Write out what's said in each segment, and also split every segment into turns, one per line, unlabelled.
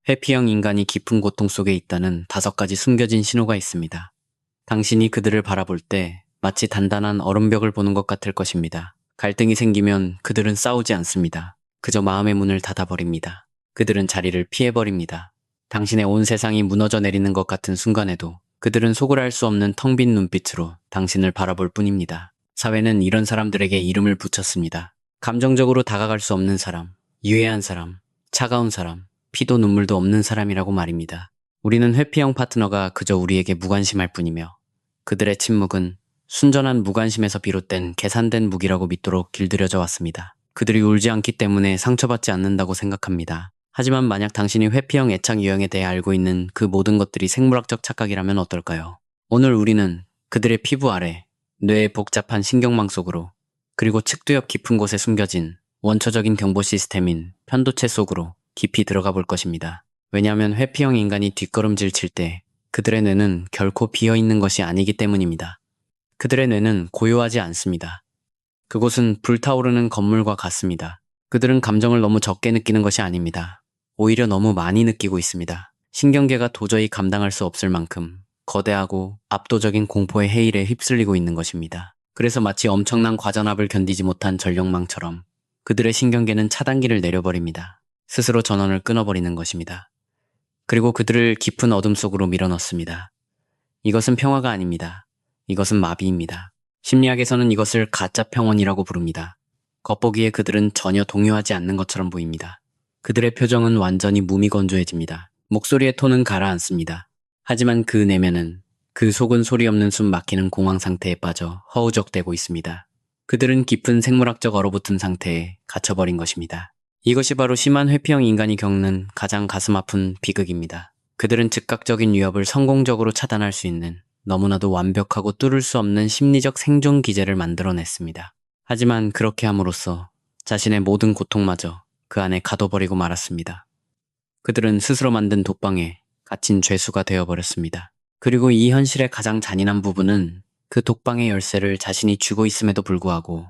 회피형 인간이 깊은 고통 속에 있다는 5가지 숨겨진 신호가 있습니다. 당신이 그들을 바라볼 때 마치 단단한 얼음벽을 보는 것 같을 것입니다. 갈등이 생기면 그들은 싸우지 않습니다. 그저 마음의 문을 닫아버립니다. 그들은 자리를 피해버립니다. 당신의 온 세상이 무너져 내리는 것 같은 순간에도 그들은 속을 알 수 없는 텅 빈 눈빛으로 당신을 바라볼 뿐입니다. 사회는 이런 사람들에게 이름을 붙였습니다. 감정적으로 다가갈 수 없는 사람, 유해한 사람, 차가운 사람, 피도 눈물도 없는 사람이라고 말입니다. 우리는 회피형 파트너가 그저 우리에게 무관심할 뿐이며 그들의 침묵은 순전한 무관심에서 비롯된 계산된 무기라고 믿도록 길들여져 왔습니다. 그들이 울지 않기 때문에 상처받지 않는다고 생각합니다. 하지만 만약 당신이 회피형 애착 유형에 대해 알고 있는 그 모든 것들이 생물학적 착각이라면 어떨까요? 오늘 우리는 그들의 피부 아래, 뇌의 복잡한 신경망 속으로, 그리고 측두 옆 깊은 곳에 숨겨진 원초적인 경보 시스템인 편도체 속으로 깊이 들어가 볼 것입니다. 왜냐하면 회피형 인간이 뒷걸음질 칠 때 그들의 뇌는 결코 비어있는 것이 아니기 때문입니다. 그들의 뇌는 고요하지 않습니다. 그곳은 불타오르는 건물과 같습니다. 그들은 감정을 너무 적게 느끼는 것이 아닙니다. 오히려 너무 많이 느끼고 있습니다. 신경계가 도저히 감당할 수 없을 만큼 거대하고 압도적인 공포의 해일에 휩쓸리고 있는 것입니다. 그래서 마치 엄청난 과전압을 견디지 못한 전력망처럼 그들의 신경계는 차단기를 내려버립니다. 스스로 전원을 끊어버리는 것입니다. 그리고 그들을 깊은 어둠 속으로 밀어넣습니다. 이것은 평화가 아닙니다. 이것은 마비입니다. 심리학에서는 이것을 가짜 평온이라고 부릅니다. 겉보기에 그들은 전혀 동요하지 않는 것처럼 보입니다. 그들의 표정은 완전히 무미건조해집니다. 목소리의 톤은 가라앉습니다. 하지만 그 내면은, 그 속은 소리 없는 숨 막히는 공황 상태에 빠져 허우적대고 있습니다. 그들은 깊은 생물학적 얼어붙은 상태에 갇혀버린 것입니다. 이것이 바로 심한 회피형 인간이 겪는 가장 가슴 아픈 비극입니다. 그들은 즉각적인 위협을 성공적으로 차단할 수 있는 너무나도 완벽하고 뚫을 수 없는 심리적 생존 기제를 만들어냈습니다. 하지만 그렇게 함으로써 자신의 모든 고통마저 그 안에 가둬버리고 말았습니다. 그들은 스스로 만든 독방에 갇힌 죄수가 되어버렸습니다. 그리고 이 현실의 가장 잔인한 부분은 그 독방의 열쇠를 자신이 쥐고 있음에도 불구하고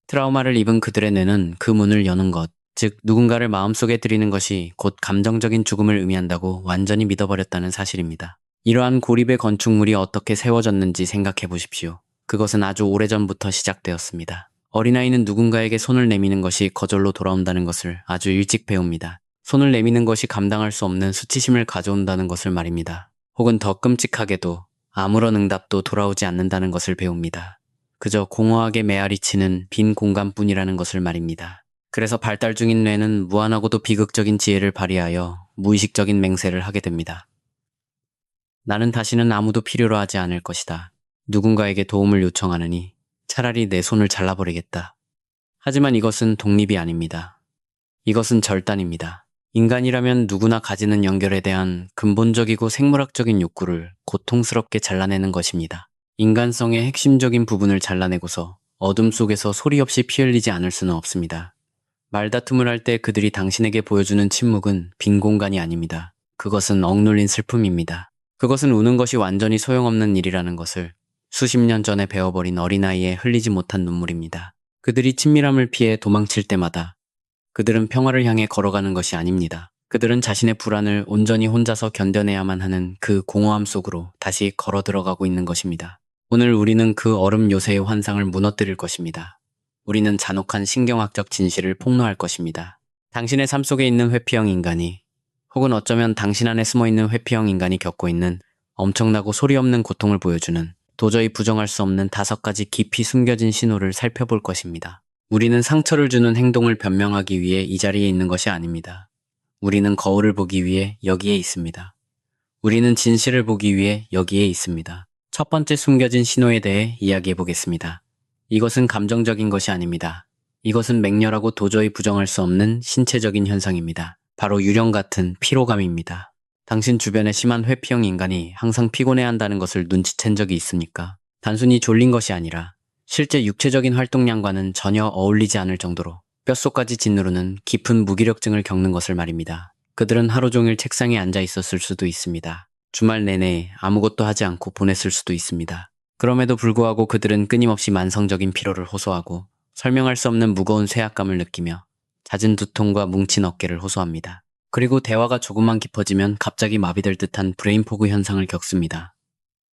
트라우마를 입은 그들의 뇌는 그 문을 여는 것, 즉 누군가를 마음속에 들이는 것이 곧 감정적인 죽음을 의미한다고 완전히 믿어버렸다는 사실입니다. 이러한 고립의 건축물이 어떻게 세워졌는지 생각해 보십시오. 그것은 아주 오래전부터 시작되었습니다. 어린아이는 누군가에게 손을 내미는 것이 거절로 돌아온다는 것을 아주 일찍 배웁니다. 손을 내미는 것이 감당할 수 없는 수치심을 가져온다는 것을 말입니다. 혹은 더 끔찍하게도 아무런 응답도 돌아오지 않는다는 것을 배웁니다. 그저 공허하게 메아리치는 빈 공간뿐이라는 것을 말입니다. 그래서 발달 중인 뇌는 무한하고도 비극적인 지혜를 발휘하여 무의식적인 맹세를 하게 됩니다. 나는 다시는 아무도 필요로 하지 않을 것이다. 누군가에게 도움을 요청하느니 차라리 내 손을 잘라버리겠다. 하지만 이것은 독립이 아닙니다. 이것은 절단입니다. 인간이라면 누구나 가지는 연결에 대한 근본적이고 생물학적인 욕구를 고통스럽게 잘라내는 것입니다. 인간성의 핵심적인 부분을 잘라내고서 어둠 속에서 소리 없이 피 흘리지 않을 수는 없습니다. 말다툼을 할 때 그들이 당신에게 보여주는 침묵은 빈 공간이 아닙니다. 그것은 억눌린 슬픔입니다. 그것은 우는 것이 완전히 소용없는 일이라는 것을 수십 년 전에 배워버린 어린아이의 흘리지 못한 눈물입니다. 그들이 친밀함을 피해 도망칠 때마다 그들은 평화를 향해 걸어가는 것이 아닙니다. 그들은 자신의 불안을 온전히 혼자서 견뎌내야만 하는 그 공허함 속으로 다시 걸어 들어가고 있는 것입니다. 오늘 우리는 그 얼음 요새의 환상을 무너뜨릴 것입니다. 우리는 잔혹한 신경학적 진실을 폭로할 것입니다. 당신의 삶 속에 있는 회피형 인간이, 혹은 어쩌면 당신 안에 숨어있는 회피형 인간이 겪고 있는 엄청나고 소리 없는 고통을 보여주는 도저히 부정할 수 없는 5가지 깊이 숨겨진 신호를 살펴볼 것입니다. 우리는 상처를 주는 행동을 변명하기 위해 이 자리에 있는 것이 아닙니다. 우리는 거울을 보기 위해 여기에 있습니다. 우리는 진실을 보기 위해 여기에 있습니다. 첫 번째 숨겨진 신호에 대해 이야기해 보겠습니다. 이것은 감정적인 것이 아닙니다. 이것은 맹렬하고 도저히 부정할 수 없는 신체적인 현상입니다. 바로 유령 같은 피로감입니다. 당신 주변의 심한 회피형 인간이 항상 피곤해한다는 것을 눈치챈 적이 있습니까? 단순히 졸린 것이 아니라 실제 육체적인 활동량과는 전혀 어울리지 않을 정도로 뼛속까지 짓누르는 깊은 무기력증을 겪는 것을 말입니다. 그들은 하루 종일 책상에 앉아 있었을 수도 있습니다. 주말 내내 아무것도 하지 않고 보냈을 수도 있습니다. 그럼에도 불구하고 그들은 끊임없이 만성적인 피로를 호소하고 설명할 수 없는 무거운 쇠약감을 느끼며 잦은 두통과 뭉친 어깨를 호소합니다. 그리고 대화가 조금만 깊어지면 갑자기 마비될 듯한 브레인포그 현상을 겪습니다.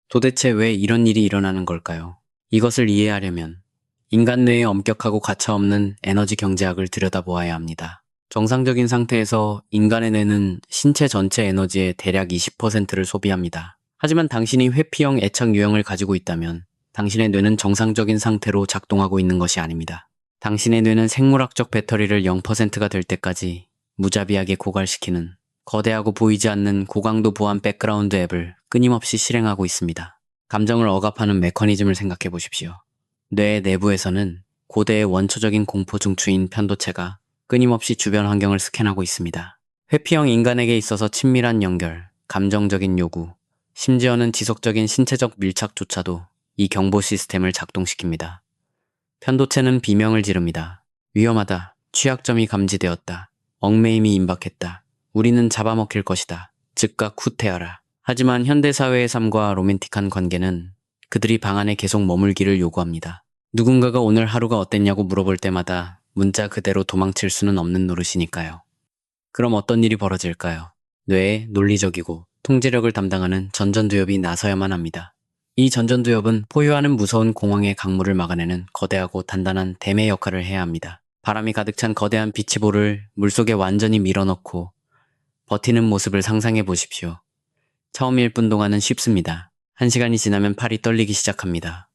도대체 왜 이런 일이 일어나는 걸까요? 이것을 이해하려면 인간 뇌의 엄격하고 가차없는 에너지 경제학을 들여다보아야 합니다. 정상적인 상태에서 인간의 뇌는 신체 전체 에너지의 대략 20%를 소비합니다. 하지만 당신이 회피형 애착 유형을 가지고 있다면 당신의 뇌는 정상적인 상태로 작동하고 있는 것이 아닙니다. 당신의 뇌는 생물학적 배터리를 0%가 될 때까지 무자비하게 고갈시키는 거대하고 보이지 않는 고강도 보안 백그라운드 앱을 끊임없이 실행하고 있습니다. 감정을 억압하는 메커니즘을 생각해 보십시오. 뇌의 내부에서는 고대의 원초적인 공포 중추인 편도체가 끊임없이 주변 환경을 스캔하고 있습니다. 회피형 인간에게 있어서 친밀한 연결, 감정적인 요구, 심지어는 지속적인 신체적 밀착조차도 이 경보 시스템을 작동시킵니다. 편도체는 비명을 지릅니다. 위험하다. 취약점이 감지되었다. 얽매임이 임박했다. 우리는 잡아먹힐 것이다. 즉각 후퇴하라. 하지만 현대사회의 삶과 로맨틱한 관계는 그들이 방 안에 계속 머물기를 요구합니다. 누군가가 오늘 하루가 어땠냐고 물어볼 때마다 문자 그대로 도망칠 수는 없는 노릇이니까요. 그럼 어떤 일이 벌어질까요? 뇌의 논리적이고 통제력을 담당하는 전전두엽이 나서야만 합니다. 이 전전두엽은 포효하는 무서운 공황의 강물을 막아내는 거대하고 단단한 댐의 역할을 해야 합니다. 바람이 가득 찬 거대한 비치볼을 물속에 완전히 밀어넣고 버티는 모습을 상상해 보십시오. 처음 1분 동안은 쉽습니다. 1시간이 지나면 팔이 떨리기 시작합니다.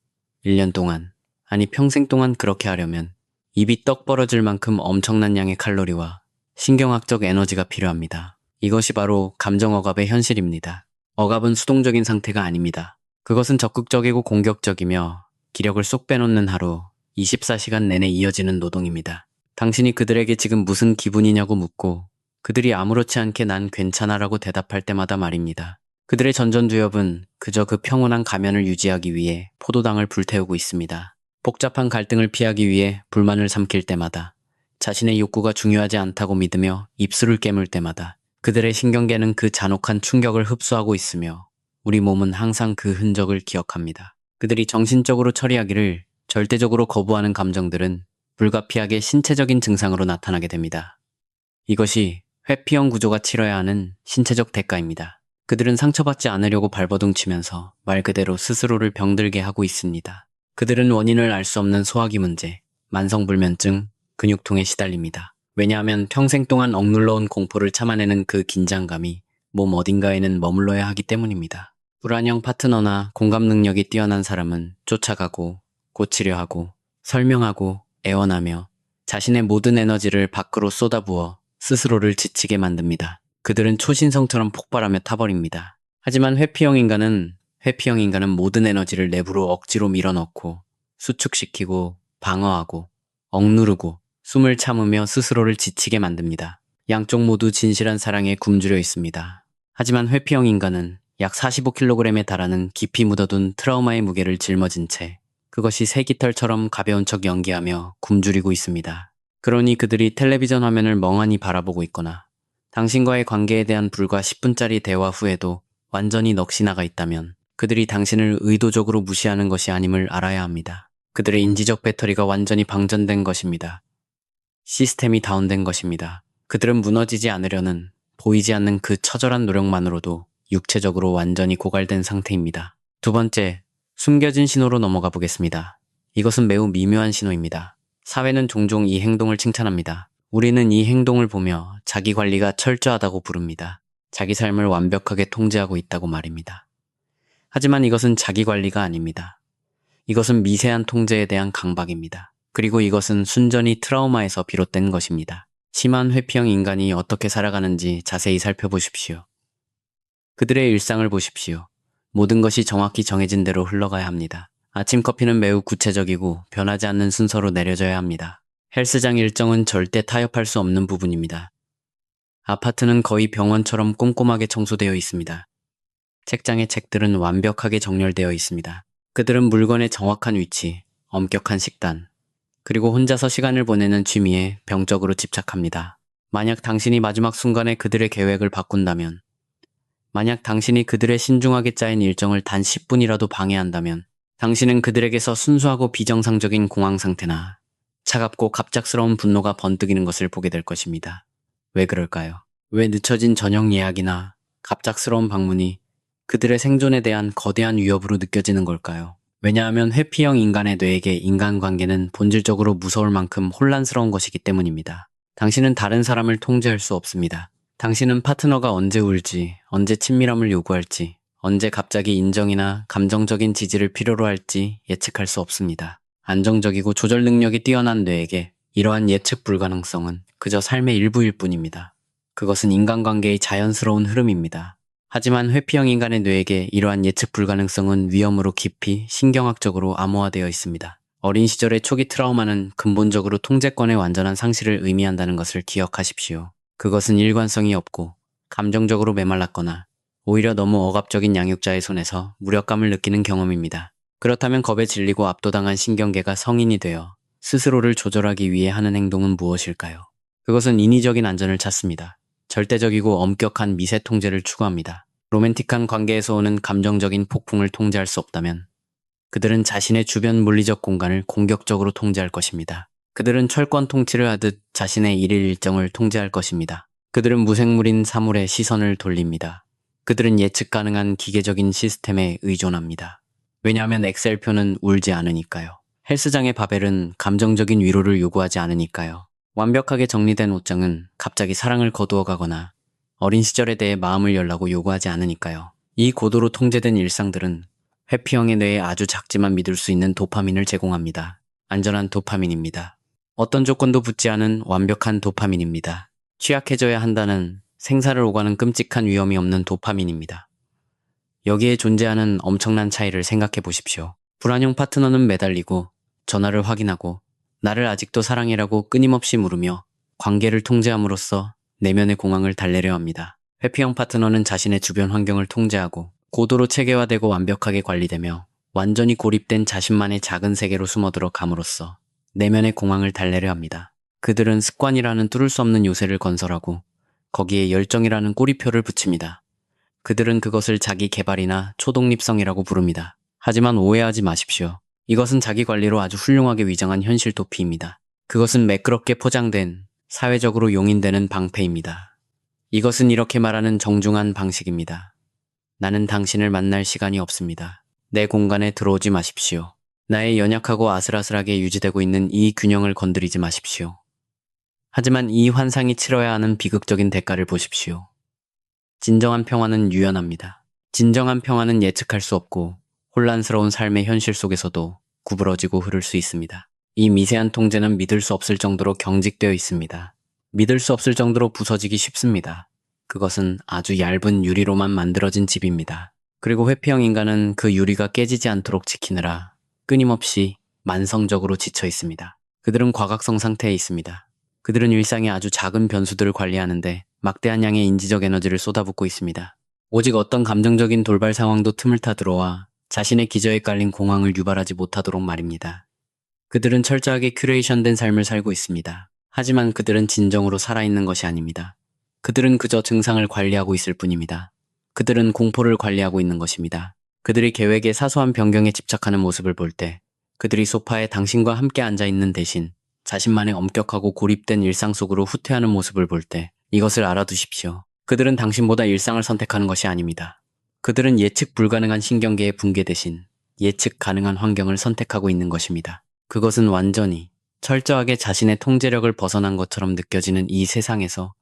1년 동안, 아니 평생 동안 그렇게 하려면 입이 떡 벌어질 만큼 엄청난 양의 칼로리와 신경학적 에너지가 필요합니다. 이것이 바로 감정 억압의 현실입니다. 억압은 수동적인 상태가 아닙니다. 그것은 적극적이고 공격적이며 기력을 쏙 빼놓는 하루, 24시간 내내 이어지는 노동입니다. 당신이 그들에게 지금 무슨 기분이냐고 묻고 그들이 아무렇지 않게 난 괜찮아라고 대답할 때마다 말입니다. 그들의 전전두엽은 그저 그 평온한 가면을 유지하기 위해 포도당을 불태우고 있습니다. 복잡한 갈등을 피하기 위해 불만을 삼킬 때마다, 자신의 욕구가 중요하지 않다고 믿으며 입술을 깨물 때마다 그들의 신경계는 그 잔혹한 충격을 흡수하고 있으며 우리 몸은 항상 그 흔적을 기억합니다. 그들이 정신적으로 처리하기를 절대적으로 거부하는 감정들은 불가피하게 신체적인 증상으로 나타나게 됩니다. 이것이 회피형 구조가 치러야 하는 신체적 대가입니다. 그들은 상처받지 않으려고 발버둥치면서 말 그대로 스스로를 병들게 하고 있습니다. 그들은 원인을 알 수 없는 소화기 문제, 만성불면증, 근육통에 시달립니다. 왜냐하면 평생 동안 억눌러온 공포를 참아내는 그 긴장감이 몸 어딘가에는 머물러야 하기 때문입니다. 불안형 파트너나 공감 능력이 뛰어난 사람은 쫓아가고 고치려 하고 설명하고 애원하며 자신의 모든 에너지를 밖으로 쏟아부어 스스로를 지치게 만듭니다. 그들은 초신성처럼 폭발하며 타버립니다. 하지만 회피형 인간은 모든 에너지를 내부로 억지로 밀어넣고 수축시키고 방어하고 억누르고 숨을 참으며 스스로를 지치게 만듭니다. 양쪽 모두 진실한 사랑에 굶주려 있습니다. 하지만 회피형 인간은 약 45kg에 달하는 깊이 묻어둔 트라우마의 무게를 짊어진 채 그것이 새깃털처럼 가벼운 척 연기하며 굶주리고 있습니다. 그러니 그들이 텔레비전 화면을 멍하니 바라보고 있거나 당신과의 관계에 대한 불과 10분짜리 대화 후에도 완전히 넋이 나가 있다면 그들이 당신을 의도적으로 무시하는 것이 아님을 알아야 합니다. 그들의 인지적 배터리가 완전히 방전된 것입니다. 시스템이 다운된 것입니다. 그들은 무너지지 않으려는 보이지 않는 그 처절한 노력만으로도 육체적으로 완전히 고갈된 상태입니다. 두 번째, 숨겨진 신호로 넘어가 보겠습니다. 이것은 매우 미묘한 신호입니다. 사회는 종종 이 행동을 칭찬합니다. 우리는 이 행동을 보며 자기 관리가 철저하다고 부릅니다. 자기 삶을 완벽하게 통제하고 있다고 말입니다. 하지만 이것은 자기 관리가 아닙니다. 이것은 미세한 통제에 대한 강박입니다. 그리고 이것은 순전히 트라우마에서 비롯된 것입니다. 심한 회피형 인간이 어떻게 살아가는지 자세히 살펴보십시오. 그들의 일상을 보십시오. 모든 것이 정확히 정해진 대로 흘러가야 합니다. 아침 커피는 매우 구체적이고 변하지 않는 순서로 내려져야 합니다. 헬스장 일정은 절대 타협할 수 없는 부분입니다. 아파트는 거의 병원처럼 꼼꼼하게 청소되어 있습니다. 책장의 책들은 완벽하게 정렬되어 있습니다. 그들은 물건의 정확한 위치, 엄격한 식단, 그리고 혼자서 시간을 보내는 취미에 병적으로 집착합니다. 만약 당신이 마지막 순간에 그들의 계획을 바꾼다면, 만약 당신이 그들의 신중하게 짜인 일정을 단 10분이라도 방해한다면, 당신은 그들에게서 순수하고 비정상적인 공황 상태나 차갑고 갑작스러운 분노가 번뜩이는 것을 보게 될 것입니다. 왜 그럴까요? 왜 늦춰진 저녁 예약이나 갑작스러운 방문이 그들의 생존에 대한 거대한 위협으로 느껴지는 걸까요? 왜냐하면 회피형 인간의 뇌에게 인간관계는 본질적으로 무서울 만큼 혼란스러운 것이기 때문입니다. 당신은 다른 사람을 통제할 수 없습니다. 당신은 파트너가 언제 울지, 언제 친밀함을 요구할지, 언제 갑자기 인정이나 감정적인 지지를 필요로 할지 예측할 수 없습니다. 안정적이고 조절 능력이 뛰어난 뇌에게 이러한 예측 불가능성은 그저 삶의 일부일 뿐입니다. 그것은 인간관계의 자연스러운 흐름입니다. 하지만 회피형 인간의 뇌에게 이러한 예측 불가능성은 위험으로 깊이 신경학적으로 암호화되어 있습니다. 어린 시절의 초기 트라우마는 근본적으로 통제권의 완전한 상실을 의미한다는 것을 기억하십시오. 그것은 일관성이 없고 감정적으로 메말랐거나 오히려 너무 억압적인 양육자의 손에서 무력감을 느끼는 경험입니다. 그렇다면 겁에 질리고 압도당한 신경계가 성인이 되어 스스로를 조절하기 위해 하는 행동은 무엇일까요? 그것은 인위적인 안전을 찾습니다. 절대적이고 엄격한 미세 통제를 추구합니다. 로맨틱한 관계에서 오는 감정적인 폭풍을 통제할 수 없다면 그들은 자신의 주변 물리적 공간을 공격적으로 통제할 것입니다. 그들은 철권 통치를 하듯 자신의 일일 일정을 통제할 것입니다. 그들은 무생물인 사물에 시선을 돌립니다. 그들은 예측 가능한 기계적인 시스템에 의존합니다. 왜냐하면 엑셀표는 울지 않으니까요. 헬스장의 바벨은 감정적인 위로를 요구하지 않으니까요. 완벽하게 정리된 옷장은 갑자기 사랑을 거두어 가거나 어린 시절에 대해 마음을 열라고 요구하지 않으니까요. 이 고도로 통제된 일상들은 회피형의 뇌에 아주 작지만 믿을 수 있는 도파민을 제공합니다. 안전한 도파민입니다. 어떤 조건도 붙지 않은 완벽한 도파민입니다. 취약해져야 한다는 생사를 오가는 끔찍한 위험이 없는 도파민입니다. 여기에 존재하는 엄청난 차이를 생각해 보십시오. 불안형 파트너는 매달리고 전화를 확인하고 나를 아직도 사랑해라고 끊임없이 물으며 관계를 통제함으로써 내면의 공황을 달래려 합니다. 회피형 파트너는 자신의 주변 환경을 통제하고 고도로 체계화되고 완벽하게 관리되며 완전히 고립된 자신만의 작은 세계로 숨어들어 감으로써 내면의 공황을 달래려 합니다. 그들은 습관이라는 뚫을 수 없는 요새를 건설하고 거기에 열정이라는 꼬리표를 붙입니다. 그들은 그것을 자기 개발이나 초독립성이라고 부릅니다. 하지만 오해하지 마십시오. 이것은 자기 관리로 아주 훌륭하게 위장한 현실 도피입니다. 그것은 매끄럽게 포장된 사회적으로 용인되는 방패입니다. 이것은 이렇게 말하는 정중한 방식입니다. 나는 당신을 만날 시간이 없습니다. 내 공간에 들어오지 마십시오. 나의 연약하고 아슬아슬하게 유지되고 있는 이 균형을 건드리지 마십시오. 하지만 이 환상이 치러야 하는 비극적인 대가를 보십시오. 진정한 평화는 유연합니다. 진정한 평화는 예측할 수 없고 혼란스러운 삶의 현실 속에서도 구부러지고 흐를 수 있습니다. 이 미세한 통제는 믿을 수 없을 정도로 경직되어 있습니다. 믿을 수 없을 정도로 부서지기 쉽습니다. 그것은 아주 얇은 유리로만 만들어진 집입니다. 그리고 회피형 인간은 그 유리가 깨지지 않도록 지키느라 끊임없이 만성적으로 지쳐 있습니다. 그들은 과각성 상태에 있습니다. 그들은 일상의 아주 작은 변수들을 관리하는데 막대한 양의 인지적 에너지를 쏟아붓고 있습니다. 오직 어떤 감정적인 돌발 상황도 틈을 타 들어와 자신의 기저에 깔린 공황을 유발하지 못하도록 말입니다. 그들은 철저하게 큐레이션된 삶을 살고 있습니다. 하지만 그들은 진정으로 살아있는 것이 아닙니다. 그들은 그저 증상을 관리하고 있을 뿐입니다. 그들은 공포를 관리하고 있는 것입니다. 그들이 계획의 사소한 변경에 집착하는 모습을 볼 때 그들이 소파에 당신과 함께 앉아있는 대신 자신만의 엄격하고 고립된 일상 속으로 후퇴하는 모습을 볼 때 이것을 알아두십시오. 그들은 당신보다 일상을 선택하는 것이 아닙니다. 그들은 예측 불가능한 신경계의 붕괴 대신 예측 가능한 환경을 선택하고 있는 것입니다. 그것은 완전히 철저하게 자신의 통제력을 벗어난 것처럼 느껴지는 이 세상에서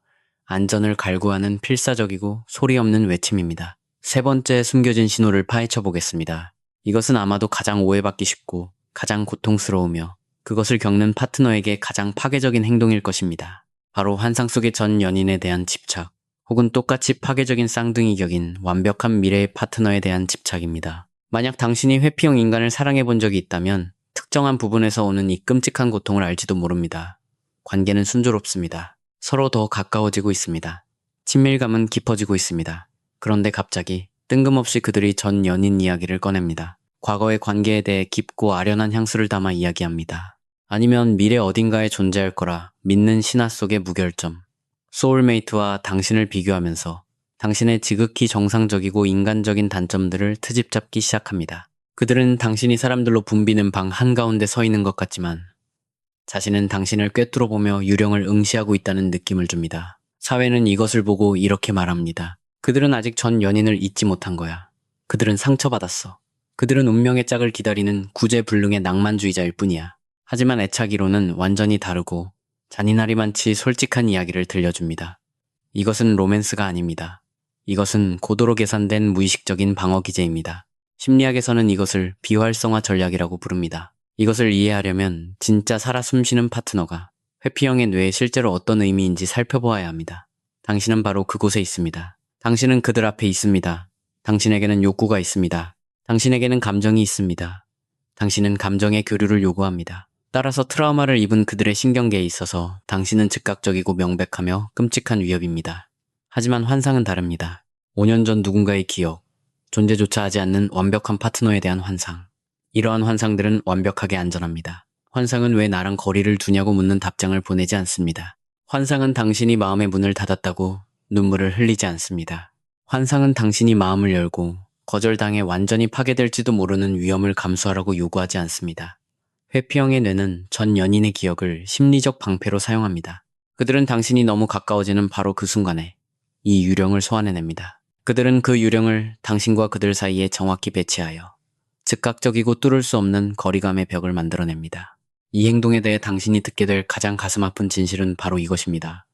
안전을 갈구하는 필사적이고 소리 없는 외침입니다. 세 번째 숨겨진 신호를 파헤쳐 보겠습니다. 이것은 아마도 가장 오해받기 쉽고 가장 고통스러우며 그것을 겪는 파트너에게 가장 파괴적인 행동일 것입니다. 바로 환상 속의 전 연인에 대한 집착, 혹은 똑같이 파괴적인 쌍둥이 격인 완벽한 미래의 파트너에 대한 집착입니다. 만약 당신이 회피형 인간을 사랑해 본 적이 있다면 특정한 부분에서 오는 이 끔찍한 고통을 알지도 모릅니다. 관계는 순조롭습니다. 서로 더 가까워지고 있습니다. 친밀감은 깊어지고 있습니다. 그런데 갑자기 뜬금없이 그들이 전 연인 이야기를 꺼냅니다. 과거의 관계에 대해 깊고 아련한 향수를 담아 이야기합니다. 아니면 미래 어딘가에 존재할 거라 믿는 신화 속의 무결점, 소울메이트와 당신을 비교하면서 당신의 지극히 정상적이고 인간적인 단점들을 트집 잡기 시작합니다. 그들은 당신이 사람들로 붐비는 방 한가운데 서 있는 것 같지만 자신은 당신을 꿰뚫어보며 유령을 응시하고 있다는 느낌을 줍니다. 사회는 이것을 보고 이렇게 말합니다. 그들은 아직 전 연인을 잊지 못한 거야. 그들은 상처받았어. 그들은 운명의 짝을 기다리는 구제불능의 낭만주의자일 뿐이야. 하지만 애착이론은 완전히 다르고 잔인하리만치 솔직한 이야기를 들려줍니다. 이것은 로맨스가 아닙니다. 이것은 고도로 계산된 무의식적인 방어 기제입니다. 심리학에서는 이것을 비활성화 전략이라고 부릅니다. 이것을 이해하려면 진짜 살아 숨쉬는 파트너가 회피형의 뇌에 실제로 어떤 의미인지 살펴보아야 합니다. 당신은 바로 그곳에 있습니다. 당신은 그들 앞에 있습니다. 당신에게는 욕구가 있습니다. 당신에게는 감정이 있습니다. 당신은 감정의 교류를 요구합니다. 따라서 트라우마를 입은 그들의 신경계에 있어서 당신은 즉각적이고 명백하며 끔찍한 위협입니다. 하지만 환상은 다릅니다. 5년 전 누군가의 기억, 존재조차 하지 않는 완벽한 파트너에 대한 환상. 이러한 환상들은 완벽하게 안전합니다. 환상은 왜 나랑 거리를 두냐고 묻는 답장을 보내지 않습니다. 환상은 당신이 마음의 문을 닫았다고 눈물을 흘리지 않습니다. 환상은 당신이 마음을 열고 거절당해 완전히 파괴될지도 모르는 위험을 감수하라고 요구하지 않습니다. 회피형의 뇌는 전 연인의 기억을 심리적 방패로 사용합니다. 그들은 당신이 너무 가까워지는 바로 그 순간에 이 유령을 소환해냅니다. 그들은 그 유령을 당신과 그들 사이에 정확히 배치하여 즉각적이고 뚫을 수 없는 거리감의 벽을 만들어냅니다. 이 행동에 대해 당신이 듣게 될 가장 가슴 아픈 진실은 바로 이것입니다.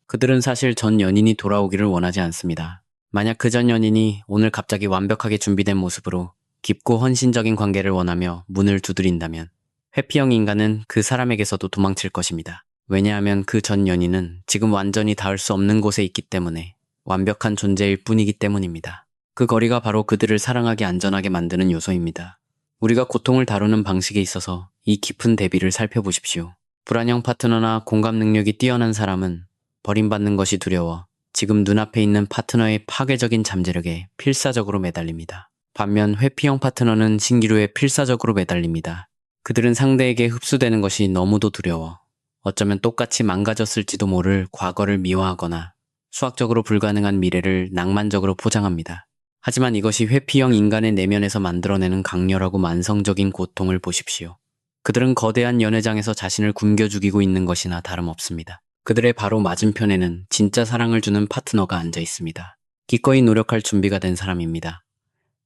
그들은 사실 전 연인이 돌아오기를 원하지 않습니다. 만약 그 전 연인이 오늘 갑자기 완벽하게 준비된 모습으로 깊고 헌신적인 관계를 원하며 문을 두드린다면 회피형 인간은 그 사람에게서도 도망칠 것입니다. 왜냐하면 그 전 연인은 지금 완전히 닿을 수 없는 곳에 있기 때문에 완벽한 존재일 뿐이기 때문입니다. 그 거리가 바로 그들을 사랑하기 안전하게 만드는 요소입니다. 우리가 고통을 다루는 방식에 있어서 이 깊은 대비를 살펴보십시오. 불안형 파트너나 공감 능력이 뛰어난 사람은 버림받는 것이 두려워 지금 눈앞에 있는 파트너의 파괴적인 잠재력에 필사적으로 매달립니다. 반면 회피형 파트너는 신기루에 필사적으로 매달립니다. 그들은 상대에게 흡수되는 것이 너무도 두려워 어쩌면 똑같이 망가졌을지도 모를 과거를 미화하거나 수학적으로 불가능한 미래를 낭만적으로 포장합니다. 하지만 이것이 회피형 인간의 내면에서 만들어내는 강렬하고 만성적인 고통을 보십시오. 그들은 거대한 연회장에서 자신을 굶겨 죽이고 있는 것이나 다름없습니다. 그들의 바로 맞은편에는 진짜 사랑을 주는 파트너가 앉아 있습니다. 기꺼이 노력할 준비가 된 사람입니다.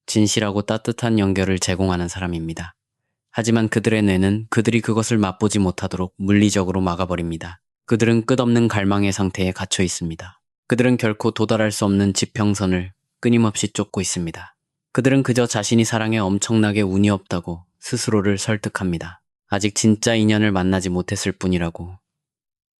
진실하고 따뜻한 연결을 제공하는 사람입니다. 하지만 그들의 뇌는 그들이 그것을 맛보지 못하도록 물리적으로 막아버립니다. 그들은 끝없는 갈망의 상태에 갇혀 있습니다. 그들은 결코 도달할 수 없는 지평선을 끊임없이 쫓고 있습니다. 그들은 그저 자신이 사랑에 엄청나게 운이 없다고 스스로를 설득합니다. 아직 진짜 인연을 만나지 못했을 뿐이라고.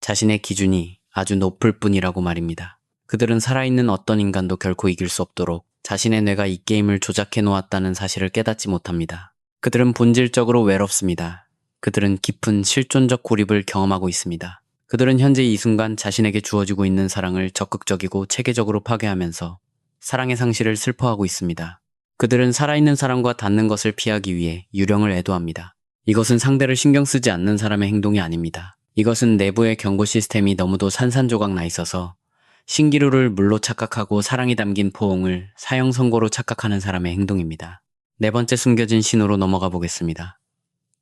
자신의 기준이 아주 높을 뿐이라고 말입니다. 그들은 살아있는 어떤 인간도 결코 이길 수 없도록 자신의 뇌가 이 게임을 조작해 놓았다는 사실을 깨닫지 못합니다. 그들은 본질적으로 외롭습니다. 그들은 깊은 실존적 고립을 경험하고 있습니다. 그들은 현재 이 순간 자신에게 주어지고 있는 사랑을 적극적이고 체계적으로 파괴하면서 사랑의 상실을 슬퍼하고 있습니다. 그들은 살아있는 사람과 닿는 것을 피하기 위해 유령을 애도합니다. 이것은 상대를 신경 쓰지 않는 사람의 행동이 아닙니다. 이것은 내부의 경고 시스템이 너무도 산산조각 나 있어서 신기루를 물로 착각하고 사랑이 담긴 포옹을 사형 선고로 착각하는 사람의 행동입니다. 네 번째 숨겨진 신호로 넘어가 보겠습니다.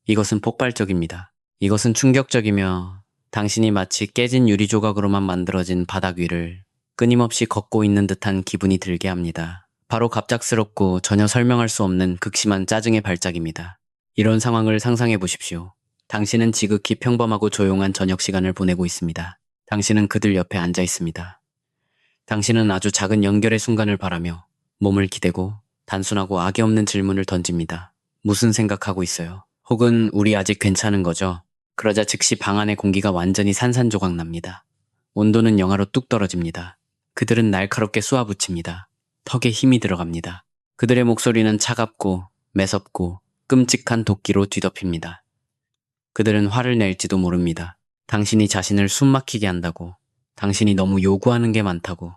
이것은 폭발적입니다. 이것은 충격적이며 당신이 마치 깨진 유리 조각으로만 만들어진 바닥 위를 끊임없이 걷고 있는 듯한 기분이 들게 합니다. 바로 갑작스럽고 전혀 설명할 수 없는 극심한 짜증의 발작입니다. 이런 상황을 상상해 보십시오. 당신은 지극히 평범하고 조용한 저녁 시간을 보내고 있습니다. 당신은 그들 옆에 앉아 있습니다. 당신은 아주 작은 연결의 순간을 바라며 몸을 기대고 단순하고 악의 없는 질문을 던집니다. 무슨 생각하고 있어요? 혹은 우리 아직 괜찮은 거죠? 그러자 즉시 방 안의 공기가 완전히 산산조각 납니다. 온도는 영하로 뚝 떨어집니다. 그들은 날카롭게 쏘아붙입니다. 턱에 힘이 들어갑니다. 그들의 목소리는 차갑고 매섭고 끔찍한 도끼로 뒤덮입니다. 그들은 화를 낼지도 모릅니다. 당신이 자신을 숨막히게 한다고, 당신이 너무 요구하는 게 많다고,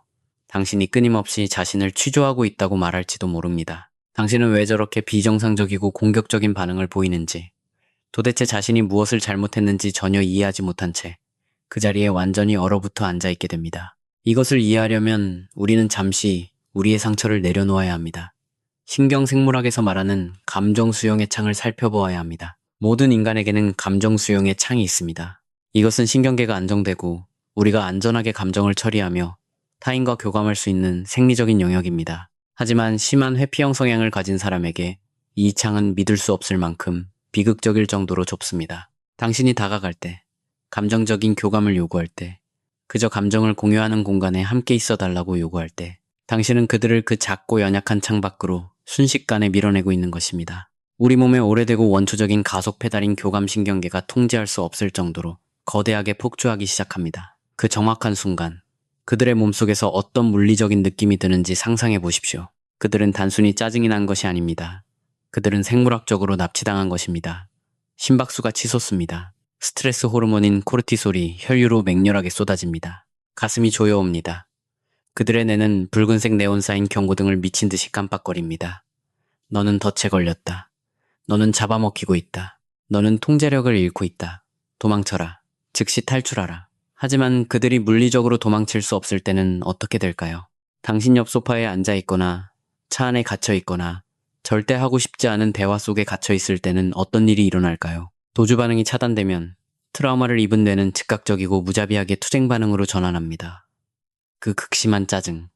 당신이 끊임없이 자신을 취조하고 있다고 말할지도 모릅니다. 당신은 왜 저렇게 비정상적이고 공격적인 반응을 보이는지, 도대체 자신이 무엇을 잘못했는지 전혀 이해하지 못한 채 그 자리에 완전히 얼어붙어 앉아있게 됩니다. 이것을 이해하려면 우리는 잠시 우리의 상처를 내려놓아야 합니다. 신경생물학에서 말하는 감정 수용의 창을 살펴보아야 합니다. 모든 인간에게는 감정 수용의 창이 있습니다. 이것은 신경계가 안정되고 우리가 안전하게 감정을 처리하며 타인과 교감할 수 있는 생리적인 영역입니다. 하지만 심한 회피형 성향을 가진 사람에게 이 창은 믿을 수 없을 만큼 비극적일 정도로 좁습니다. 당신이 다가갈 때, 감정적인 교감을 요구할 때, 그저 감정을 공유하는 공간에 함께 있어 달라고 요구할 때, 당신은 그들을 그 작고 연약한 창 밖으로 순식간에 밀어내고 있는 것입니다. 우리 몸의 오래되고 원초적인 가속 페달인 교감신경계가 통제할 수 없을 정도로 거대하게 폭주하기 시작합니다. 그 정확한 순간, 그들의 몸속에서 어떤 물리적인 느낌이 드는지 상상해 보십시오. 그들은 단순히 짜증이 난 것이 아닙니다. 그들은 생물학적으로 납치당한 것입니다. 심박수가 치솟습니다. 스트레스 호르몬인 코르티솔이 혈류로 맹렬하게 쏟아집니다. 가슴이 조여옵니다. 그들의 뇌는 붉은색 네온사인 경고등을 미친 듯이 깜빡거립니다. 너는 덫에 걸렸다. 너는 잡아먹히고 있다. 너는 통제력을 잃고 있다. 도망쳐라. 즉시 탈출하라. 하지만 그들이 물리적으로 도망칠 수 없을 때는 어떻게 될까요? 당신 옆 소파에 앉아 있거나 차 안에 갇혀 있거나 절대 하고 싶지 않은 대화 속에 갇혀 있을 때는 어떤 일이 일어날까요? 도주 반응이 차단되면 트라우마를 입은 뇌는 즉각적이고 무자비하게 투쟁 반응으로 전환합니다. 그 극심한 짜증,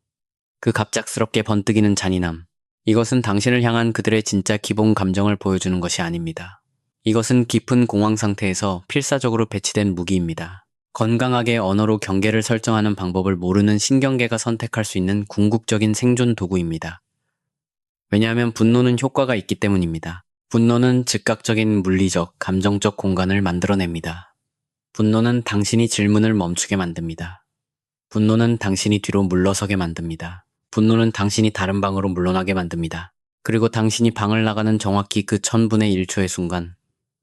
그 갑작스럽게 번뜩이는 잔인함, 이것은 당신을 향한 그들의 진짜 기본 감정을 보여주는 것이 아닙니다. 이것은 깊은 공황 상태에서 필사적으로 배치된 무기입니다. 건강하게 언어로 경계를 설정하는 방법을 모르는 신경계가 선택할 수 있는 궁극적인 생존 도구입니다. 왜냐하면 분노는 효과가 있기 때문입니다. 분노는 즉각적인 물리적, 감정적 공간을 만들어냅니다. 분노는 당신이 질문을 멈추게 만듭니다. 분노는 당신이 뒤로 물러서게 만듭니다. 분노는 당신이 다른 방으로 물러나게 만듭니다. 그리고 당신이 방을 나가는 정확히 그 1000분의 1초의 순간,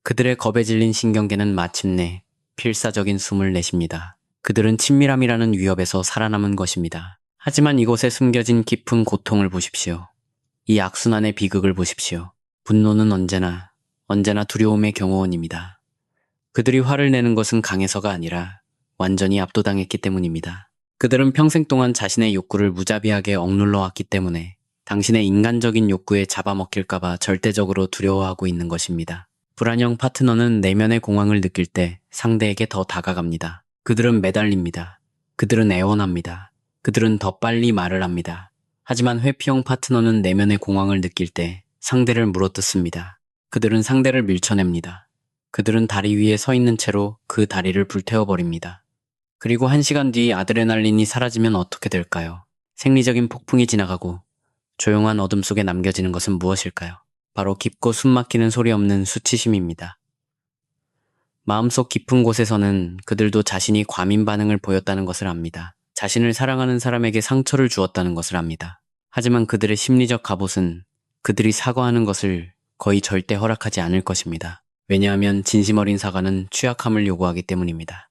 그들의 겁에 질린 신경계는 마침내 필사적인 숨을 내쉽니다. 그들은 친밀함이라는 위협에서 살아남은 것입니다. 하지만 이곳에 숨겨진 깊은 고통을 보십시오. 이 악순환의 비극을 보십시오. 분노는 언제나 두려움의 경호원입니다. 그들이 화를 내는 것은 강해서가 아니라 완전히 압도당했기 때문입니다. 그들은 평생 동안 자신의 욕구를 무자비하게 억눌러 왔기 때문에 당신의 인간적인 욕구에 잡아먹힐까봐 절대적으로 두려워하고 있는 것입니다. 불안형 파트너는 내면의 공황을 느낄 때 상대에게 더 다가갑니다. 그들은 매달립니다. 그들은 애원합니다. 그들은 더 빨리 말을 합니다. 하지만 회피형 파트너는 내면의 공황을 느낄 때 상대를 물어뜯습니다. 그들은 상대를 밀쳐냅니다. 그들은 다리 위에 서 있는 채로 그 다리를 불태워버립니다. 그리고 1시간 뒤 아드레날린이 사라지면 어떻게 될까요? 생리적인 폭풍이 지나가고 조용한 어둠 속에 남겨지는 것은 무엇일까요? 바로 깊고 숨막히는 소리 없는 수치심입니다. 마음속 깊은 곳에서는 그들도 자신이 과민 반응을 보였다는 것을 압니다. 자신을 사랑하는 사람에게 상처를 주었다는 것을 압니다. 하지만 그들의 심리적 갑옷은 그들이 사과하는 것을 거의 절대 허락하지 않을 것입니다. 왜냐하면 진심 어린 사과는 취약함을 요구하기 때문입니다.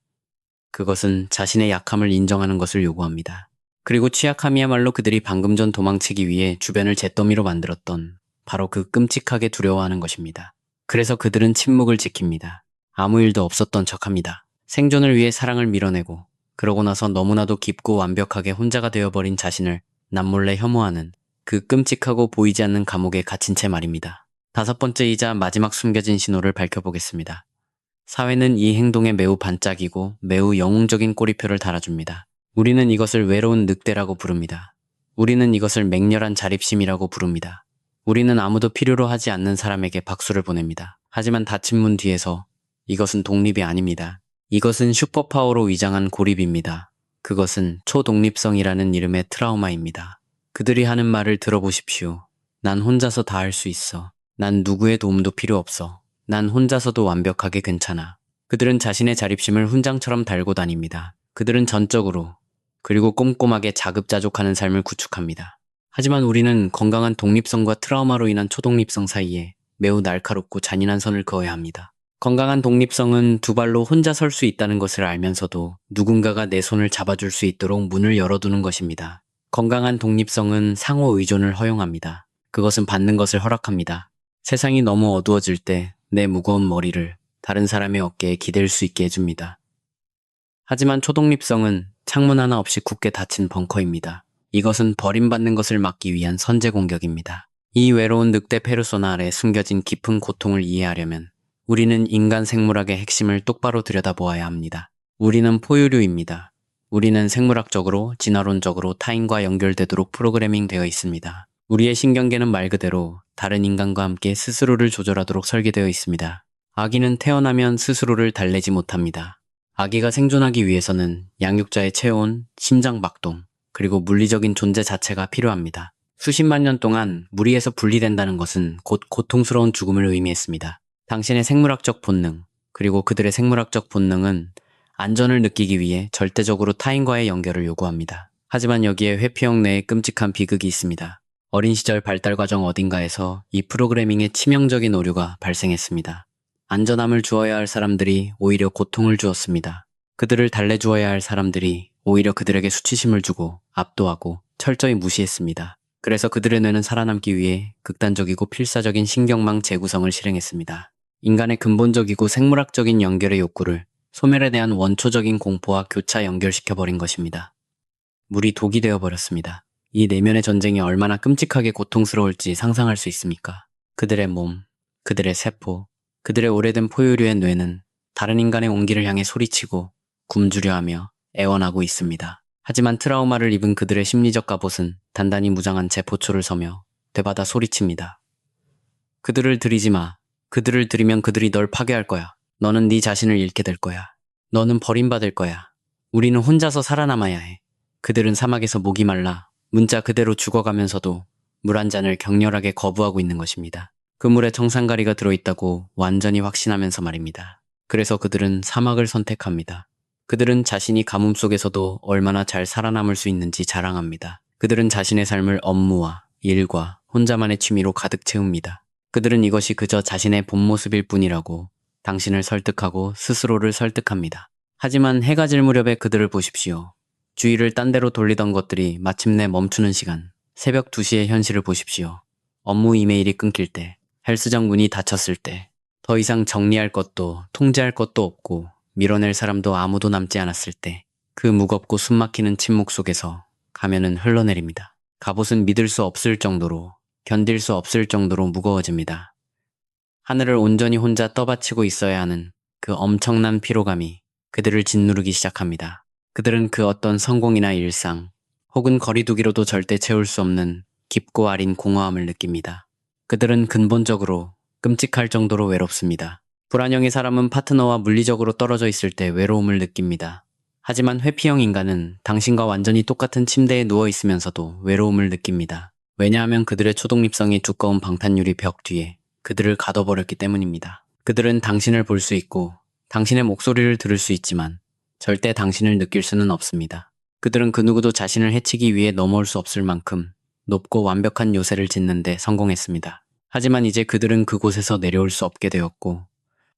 그것은 자신의 약함을 인정하는 것을 요구합니다. 그리고 취약함이야말로 그들이 방금 전 도망치기 위해 주변을 잿더미로 만들었던 바로 그 끔찍하게 두려워하는 것입니다. 그래서 그들은 침묵을 지킵니다. 아무 일도 없었던 척합니다. 생존을 위해 사랑을 밀어내고 그러고 나서 너무나도 깊고 완벽하게 혼자가 되어버린 자신을 남몰래 혐오하는 그 끔찍하고 보이지 않는 감옥에 갇힌 채 말입니다. 5번째이자 마지막 숨겨진 신호를 밝혀보겠습니다. 사회는 이 행동에 매우 반짝이고 매우 영웅적인 꼬리표를 달아줍니다. 우리는 이것을 외로운 늑대라고 부릅니다. 우리는 이것을 맹렬한 자립심이라고 부릅니다. 우리는 아무도 필요로 하지 않는 사람에게 박수를 보냅니다. 하지만 닫힌 문 뒤에서 이것은 독립이 아닙니다. 이것은 슈퍼파워로 위장한 고립입니다. 그것은 초독립성이라는 이름의 트라우마입니다. 그들이 하는 말을 들어보십시오. 난 혼자서 다 할 수 있어. 난 누구의 도움도 필요 없어. 난 혼자서도 완벽하게 괜찮아. 그들은 자신의 자립심을 훈장처럼 달고 다닙니다. 그들은 전적으로 그리고 꼼꼼하게 자급자족하는 삶을 구축합니다. 하지만 우리는 건강한 독립성과 트라우마로 인한 초독립성 사이에 매우 날카롭고 잔인한 선을 그어야 합니다. 건강한 독립성은 두 발로 혼자 설 수 있다는 것을 알면서도 누군가가 내 손을 잡아줄 수 있도록 문을 열어두는 것입니다. 건강한 독립성은 상호 의존을 허용합니다. 그것은 받는 것을 허락합니다. 세상이 너무 어두워질 때 내 무거운 머리를 다른 사람의 어깨에 기댈 수 있게 해줍니다. 하지만 초독립성은 창문 하나 없이 굳게 닫힌 벙커입니다. 이것은 버림받는 것을 막기 위한 선제 공격입니다. 이 외로운 늑대 페르소나 아래 숨겨진 깊은 고통을 이해하려면 우리는 인간 생물학의 핵심을 똑바로 들여다보아야 합니다. 우리는 포유류입니다. 우리는 생물학적으로, 진화론적으로 타인과 연결되도록 프로그래밍 되어 있습니다. 우리의 신경계는 말 그대로 다른 인간과 함께 스스로를 조절하도록 설계되어 있습니다. 아기는 태어나면 스스로를 달래지 못합니다. 아기가 생존하기 위해서는 양육자의 체온, 심장 박동, 그리고 물리적인 존재 자체가 필요합니다. 수십만 년 동안 무리에서 분리된다는 것은 곧 고통스러운 죽음을 의미했습니다. 당신의 생물학적 본능, 그리고 그들의 생물학적 본능은 안전을 느끼기 위해 절대적으로 타인과의 연결을 요구합니다. 하지만 여기에 회피형 내에 끔찍한 비극이 있습니다. 어린 시절 발달 과정 어딘가에서 이 프로그래밍의 치명적인 오류가 발생했습니다. 안전함을 주어야 할 사람들이 오히려 고통을 주었습니다. 그들을 달래주어야 할 사람들이 오히려 그들에게 수치심을 주고 압도하고 철저히 무시했습니다. 그래서 그들의 뇌는 살아남기 위해 극단적이고 필사적인 신경망 재구성을 실행했습니다. 인간의 근본적이고 생물학적인 연결의 욕구를 소멸에 대한 원초적인 공포와 교차 연결시켜버린 것입니다. 물이 독이 되어버렸습니다. 이 내면의 전쟁이 얼마나 끔찍하게 고통스러울지 상상할 수 있습니까? 그들의 몸, 그들의 세포, 그들의 오래된 포유류의 뇌는 다른 인간의 온기를 향해 소리치고 굶주려 하며 애원하고 있습니다. 하지만 트라우마를 입은 그들의 심리적 갑옷은 단단히 무장한 제포초를 서며 되받아 소리칩니다. 그들을 들이지 마. 그들을 들이면 그들이 널 파괴할 거야. 너는 네 자신을 잃게 될 거야. 너는 버림받을 거야. 우리는 혼자서 살아남아야 해. 그들은 사막에서 목이 말라 문자 그대로 죽어가면서도 물 한 잔을 격렬하게 거부하고 있는 것입니다. 그 물에 정상가리가 들어있다고 완전히 확신하면서 말입니다. 그래서 그들은 사막을 선택합니다. 그들은 자신이 가뭄 속에서도 얼마나 잘 살아남을 수 있는지 자랑합니다. 그들은 자신의 삶을 업무와 일과 혼자만의 취미로 가득 채웁니다. 그들은 이것이 그저 자신의 본 모습일 뿐이라고 당신을 설득하고 스스로를 설득합니다. 하지만 해가 질 무렵에 그들을 보십시오. 주의를 딴 데로 돌리던 것들이 마침내 멈추는 시간, 새벽 2시의 현실을 보십시오. 업무 이메일이 끊길 때, 헬스장 문이 닫혔을 때, 더 이상 정리할 것도 통제할 것도 없고 밀어낼 사람도 아무도 남지 않았을 때, 그 무겁고 숨막히는 침묵 속에서 가면은 흘러내립니다. 갑옷은 믿을 수 없을 정도로, 견딜 수 없을 정도로 무거워집니다. 하늘을 온전히 혼자 떠받치고 있어야 하는 그 엄청난 피로감이 그들을 짓누르기 시작합니다. 그들은 그 어떤 성공이나 일상, 혹은 거리두기로도 절대 채울 수 없는 깊고 아린 공허함을 느낍니다. 그들은 근본적으로 끔찍할 정도로 외롭습니다. 불안형의 사람은 파트너와 물리적으로 떨어져 있을 때 외로움을 느낍니다. 하지만 회피형 인간은 당신과 완전히 똑같은 침대에 누워 있으면서도 외로움을 느낍니다. 왜냐하면 그들의 초독립성이 두꺼운 방탄유리 벽 뒤에 그들을 가둬버렸기 때문입니다. 그들은 당신을 볼 수 있고 당신의 목소리를 들을 수 있지만 절대 당신을 느낄 수는 없습니다. 그들은 그 누구도 자신을 해치기 위해 넘어올 수 없을 만큼 높고 완벽한 요새를 짓는데 성공했습니다. 하지만 이제 그들은 그곳에서 내려올 수 없게 되었고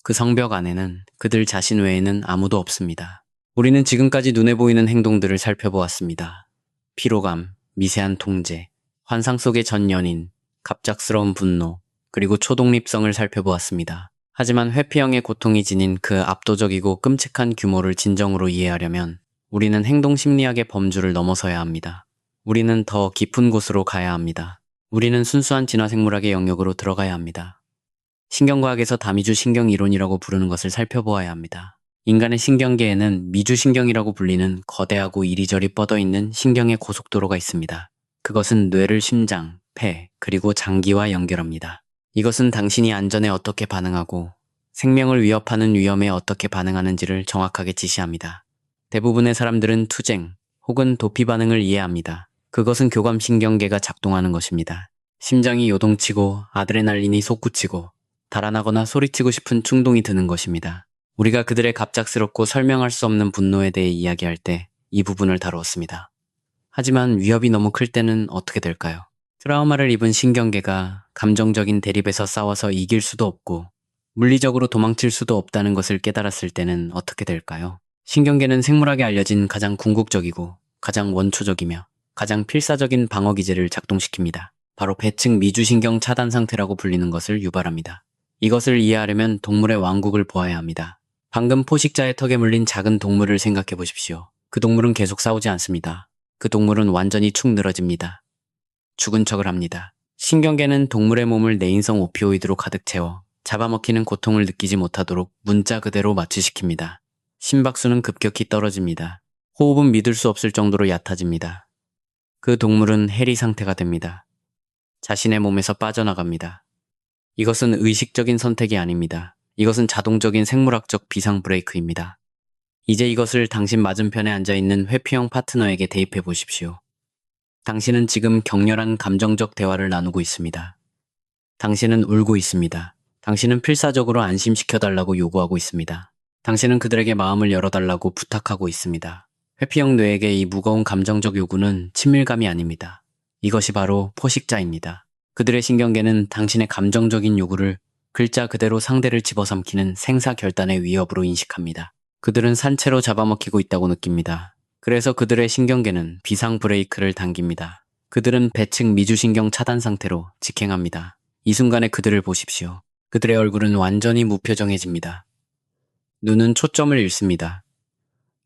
그 성벽 안에는 그들 자신 외에는 아무도 없습니다. 우리는 지금까지 눈에 보이는 행동들을 살펴보았습니다. 피로감, 미세한 통제, 환상 속의 전 연인, 갑작스러운 분노, 그리고 초독립성을 살펴보았습니다. 하지만 회피형의 고통이 지닌 그 압도적이고 끔찍한 규모를 진정으로 이해하려면 우리는 행동심리학의 범주를 넘어서야 합니다. 우리는 더 깊은 곳으로 가야 합니다. 우리는 순수한 진화생물학의 영역으로 들어가야 합니다. 신경과학에서 다미주 신경이론이라고 부르는 것을 살펴보아야 합니다. 인간의 신경계에는 미주신경이라고 불리는 거대하고 이리저리 뻗어있는 신경의 고속도로가 있습니다. 그것은 뇌를 심장, 폐, 그리고 장기와 연결합니다. 이것은 당신이 안전에 어떻게 반응하고 생명을 위협하는 위험에 어떻게 반응하는지를 정확하게 지시합니다. 대부분의 사람들은 투쟁 혹은 도피 반응을 이해합니다. 그것은 교감신경계가 작동하는 것입니다. 심장이 요동치고 아드레날린이 솟구치고 달아나거나 소리치고 싶은 충동이 드는 것입니다. 우리가 그들의 갑작스럽고 설명할 수 없는 분노에 대해 이야기할 때 이 부분을 다루었습니다. 하지만 위협이 너무 클 때는 어떻게 될까요? 트라우마를 입은 신경계가 감정적인 대립에서 싸워서 이길 수도 없고 물리적으로 도망칠 수도 없다는 것을 깨달았을 때는 어떻게 될까요? 신경계는 생물학에 알려진 가장 궁극적이고 가장 원초적이며 가장 필사적인 방어 기제를 작동시킵니다. 바로 배측 미주신경 차단 상태라고 불리는 것을 유발합니다. 이것을 이해하려면 동물의 왕국을 보아야 합니다. 방금 포식자의 턱에 물린 작은 동물을 생각해 보십시오. 그 동물은 계속 싸우지 않습니다. 그 동물은 완전히 축 늘어집니다. 죽은 척을 합니다. 신경계는 동물의 몸을 내인성 오피오이드로 가득 채워 잡아먹히는 고통을 느끼지 못하도록 문자 그대로 마취시킵니다. 심박수는 급격히 떨어집니다. 호흡은 믿을 수 없을 정도로 얕아집니다. 그 동물은 해리 상태가 됩니다. 자신의 몸에서 빠져나갑니다. 이것은 의식적인 선택이 아닙니다. 이것은 자동적인 생물학적 비상 브레이크입니다. 이제 이것을 당신 맞은편에 앉아있는 회피형 파트너에게 대입해 보십시오. 당신은 지금 격렬한 감정적 대화를 나누고 있습니다. 당신은 울고 있습니다. 당신은 필사적으로 안심시켜달라고 요구하고 있습니다. 당신은 그들에게 마음을 열어달라고 부탁하고 있습니다. 회피형 뇌에게 이 무거운 감정적 요구는 친밀감이 아닙니다. 이것이 바로 포식자입니다. 그들의 신경계는 당신의 감정적인 요구를 글자 그대로 상대를 집어삼키는 생사결단의 위협으로 인식합니다. 그들은 산채로 잡아먹히고 있다고 느낍니다. 그래서 그들의 신경계는 비상 브레이크를 당깁니다. 그들은 배측 미주신경 차단 상태로 직행합니다. 이 순간에 그들을 보십시오. 그들의 얼굴은 완전히 무표정해집니다. 눈은 초점을 잃습니다.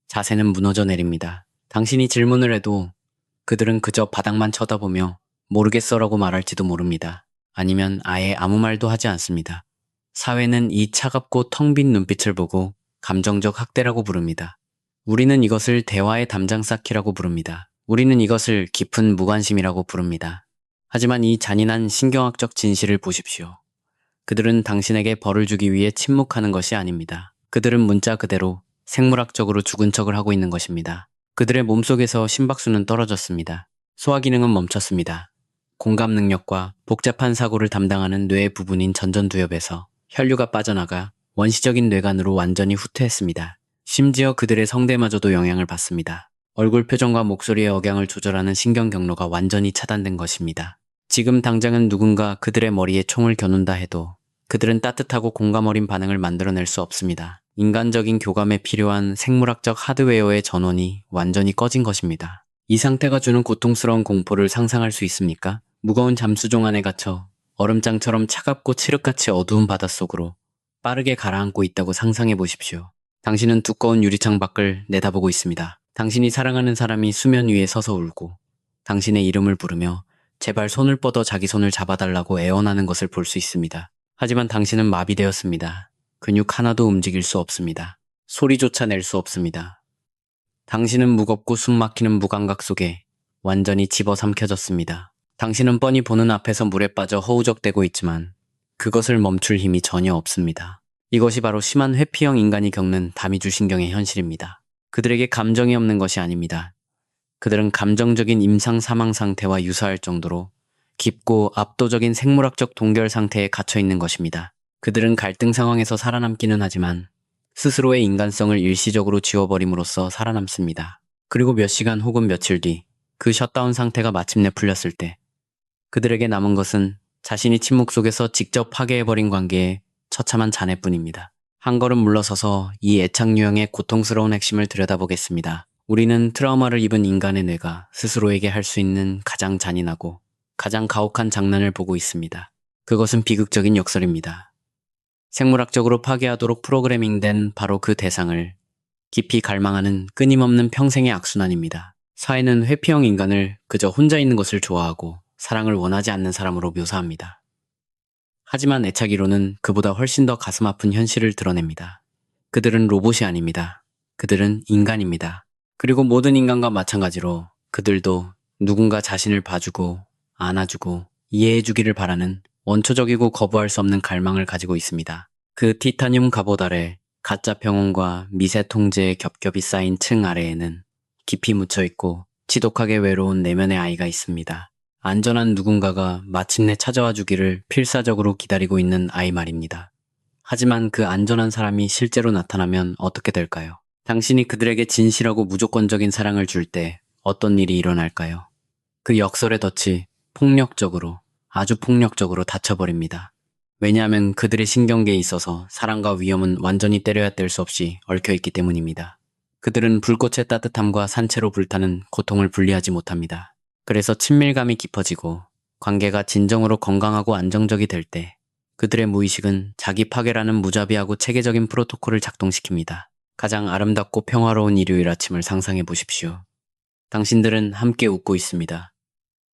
자세는 무너져 내립니다. 당신이 질문을 해도 그들은 그저 바닥만 쳐다보며 모르겠어라고 말할지도 모릅니다. 아니면 아예 아무 말도 하지 않습니다. 사회는 이 차갑고 텅 빈 눈빛을 보고 감정적 학대라고 부릅니다. 우리는 이것을 대화의 담장 쌓기라고 부릅니다. 우리는 이것을 깊은 무관심이라고 부릅니다. 하지만 이 잔인한 신경학적 진실을 보십시오. 그들은 당신에게 벌을 주기 위해 침묵하는 것이 아닙니다. 그들은 문자 그대로 생물학적으로 죽은 척을 하고 있는 것입니다. 그들의 몸속에서 심박수는 떨어졌습니다. 소화 기능은 멈췄습니다. 공감 능력과 복잡한 사고를 담당하는 뇌의 부분인 전전두엽에서 혈류가 빠져나가 원시적인 뇌관으로 완전히 후퇴했습니다. 심지어 그들의 성대마저도 영향을 받습니다. 얼굴 표정과 목소리의 억양을 조절하는 신경 경로가 완전히 차단된 것입니다. 지금 당장은 누군가 그들의 머리에 총을 겨눈다 해도 그들은 따뜻하고 공감 어린 반응을 만들어낼 수 없습니다. 인간적인 교감에 필요한 생물학적 하드웨어의 전원이 완전히 꺼진 것입니다. 이 상태가 주는 고통스러운 공포를 상상할 수 있습니까? 무거운 잠수정 안에 갇혀 얼음장처럼 차갑고 칠흑같이 어두운 바닷속으로 빠르게 가라앉고 있다고 상상해 보십시오. 당신은 두꺼운 유리창 밖을 내다보고 있습니다. 당신이 사랑하는 사람이 수면 위에 서서 울고 당신의 이름을 부르며 제발 손을 뻗어 자기 손을 잡아달라고 애원하는 것을 볼 수 있습니다. 하지만 당신은 마비되었습니다. 근육 하나도 움직일 수 없습니다. 소리조차 낼 수 없습니다. 당신은 무겁고 숨막히는 무감각 속에 완전히 집어삼켜졌습니다. 당신은 뻔히 보는 앞에서 물에 빠져 허우적대고 있지만 그것을 멈출 힘이 전혀 없습니다. 이것이 바로 심한 회피형 인간이 겪는 다미주신경의 현실입니다. 그들에게 감정이 없는 것이 아닙니다. 그들은 감정적인 임상 사망 상태와 유사할 정도로 깊고 압도적인 생물학적 동결 상태에 갇혀 있는 것입니다. 그들은 갈등 상황에서 살아남기는 하지만 스스로의 인간성을 일시적으로 지워버림으로써 살아남습니다. 그리고 몇 시간 혹은 며칠 뒤 그 셧다운 상태가 마침내 풀렸을 때 그들에게 남은 것은 자신이 침묵 속에서 직접 파괴해버린 관계의 처참한 잔해뿐입니다. 한 걸음 물러서서 이 애착 유형의 고통스러운 핵심을 들여다보겠습니다. 우리는 트라우마를 입은 인간의 뇌가 스스로에게 할 수 있는 가장 잔인하고 가장 가혹한 장난을 보고 있습니다. 그것은 비극적인 역설입니다. 생물학적으로 파괴하도록 프로그래밍된 바로 그 대상을 깊이 갈망하는 끊임없는 평생의 악순환입니다. 사회는 회피형 인간을 그저 혼자 있는 것을 좋아하고 사랑을 원하지 않는 사람으로 묘사합니다. 하지만 애착이론은 그보다 훨씬 더 가슴 아픈 현실을 드러냅니다. 그들은 로봇이 아닙니다. 그들은 인간입니다. 그리고 모든 인간과 마찬가지로 그들도 누군가 자신을 봐주고 안아주고 이해해주기를 바라는 원초적이고 거부할 수 없는 갈망을 가지고 있습니다. 그 티타늄 갑옷 아래 가짜 평온과 미세 통제의 겹겹이 쌓인 층 아래에는 깊이 묻혀있고 지독하게 외로운 내면의 아이가 있습니다. 안전한 누군가가 마침내 찾아와 주기를 필사적으로 기다리고 있는 아이 말입니다. 하지만 그 안전한 사람이 실제로 나타나면 어떻게 될까요? 당신이 그들에게 진실하고 무조건적인 사랑을 줄 때 어떤 일이 일어날까요? 그 역설의 덫이 폭력적으로, 아주 폭력적으로 닫혀버립니다. 왜냐하면 그들의 신경계에 있어서 사랑과 위험은 완전히 때려야 뗄 수 없이 얽혀있기 때문입니다. 그들은 불꽃의 따뜻함과 산채로 불타는 고통을 분리하지 못합니다. 그래서 친밀감이 깊어지고 관계가 진정으로 건강하고 안정적이 될 때 그들의 무의식은 자기 파괴라는 무자비하고 체계적인 프로토콜을 작동시킵니다. 가장 아름답고 평화로운 일요일 아침을 상상해 보십시오. 당신들은 함께 웃고 있습니다.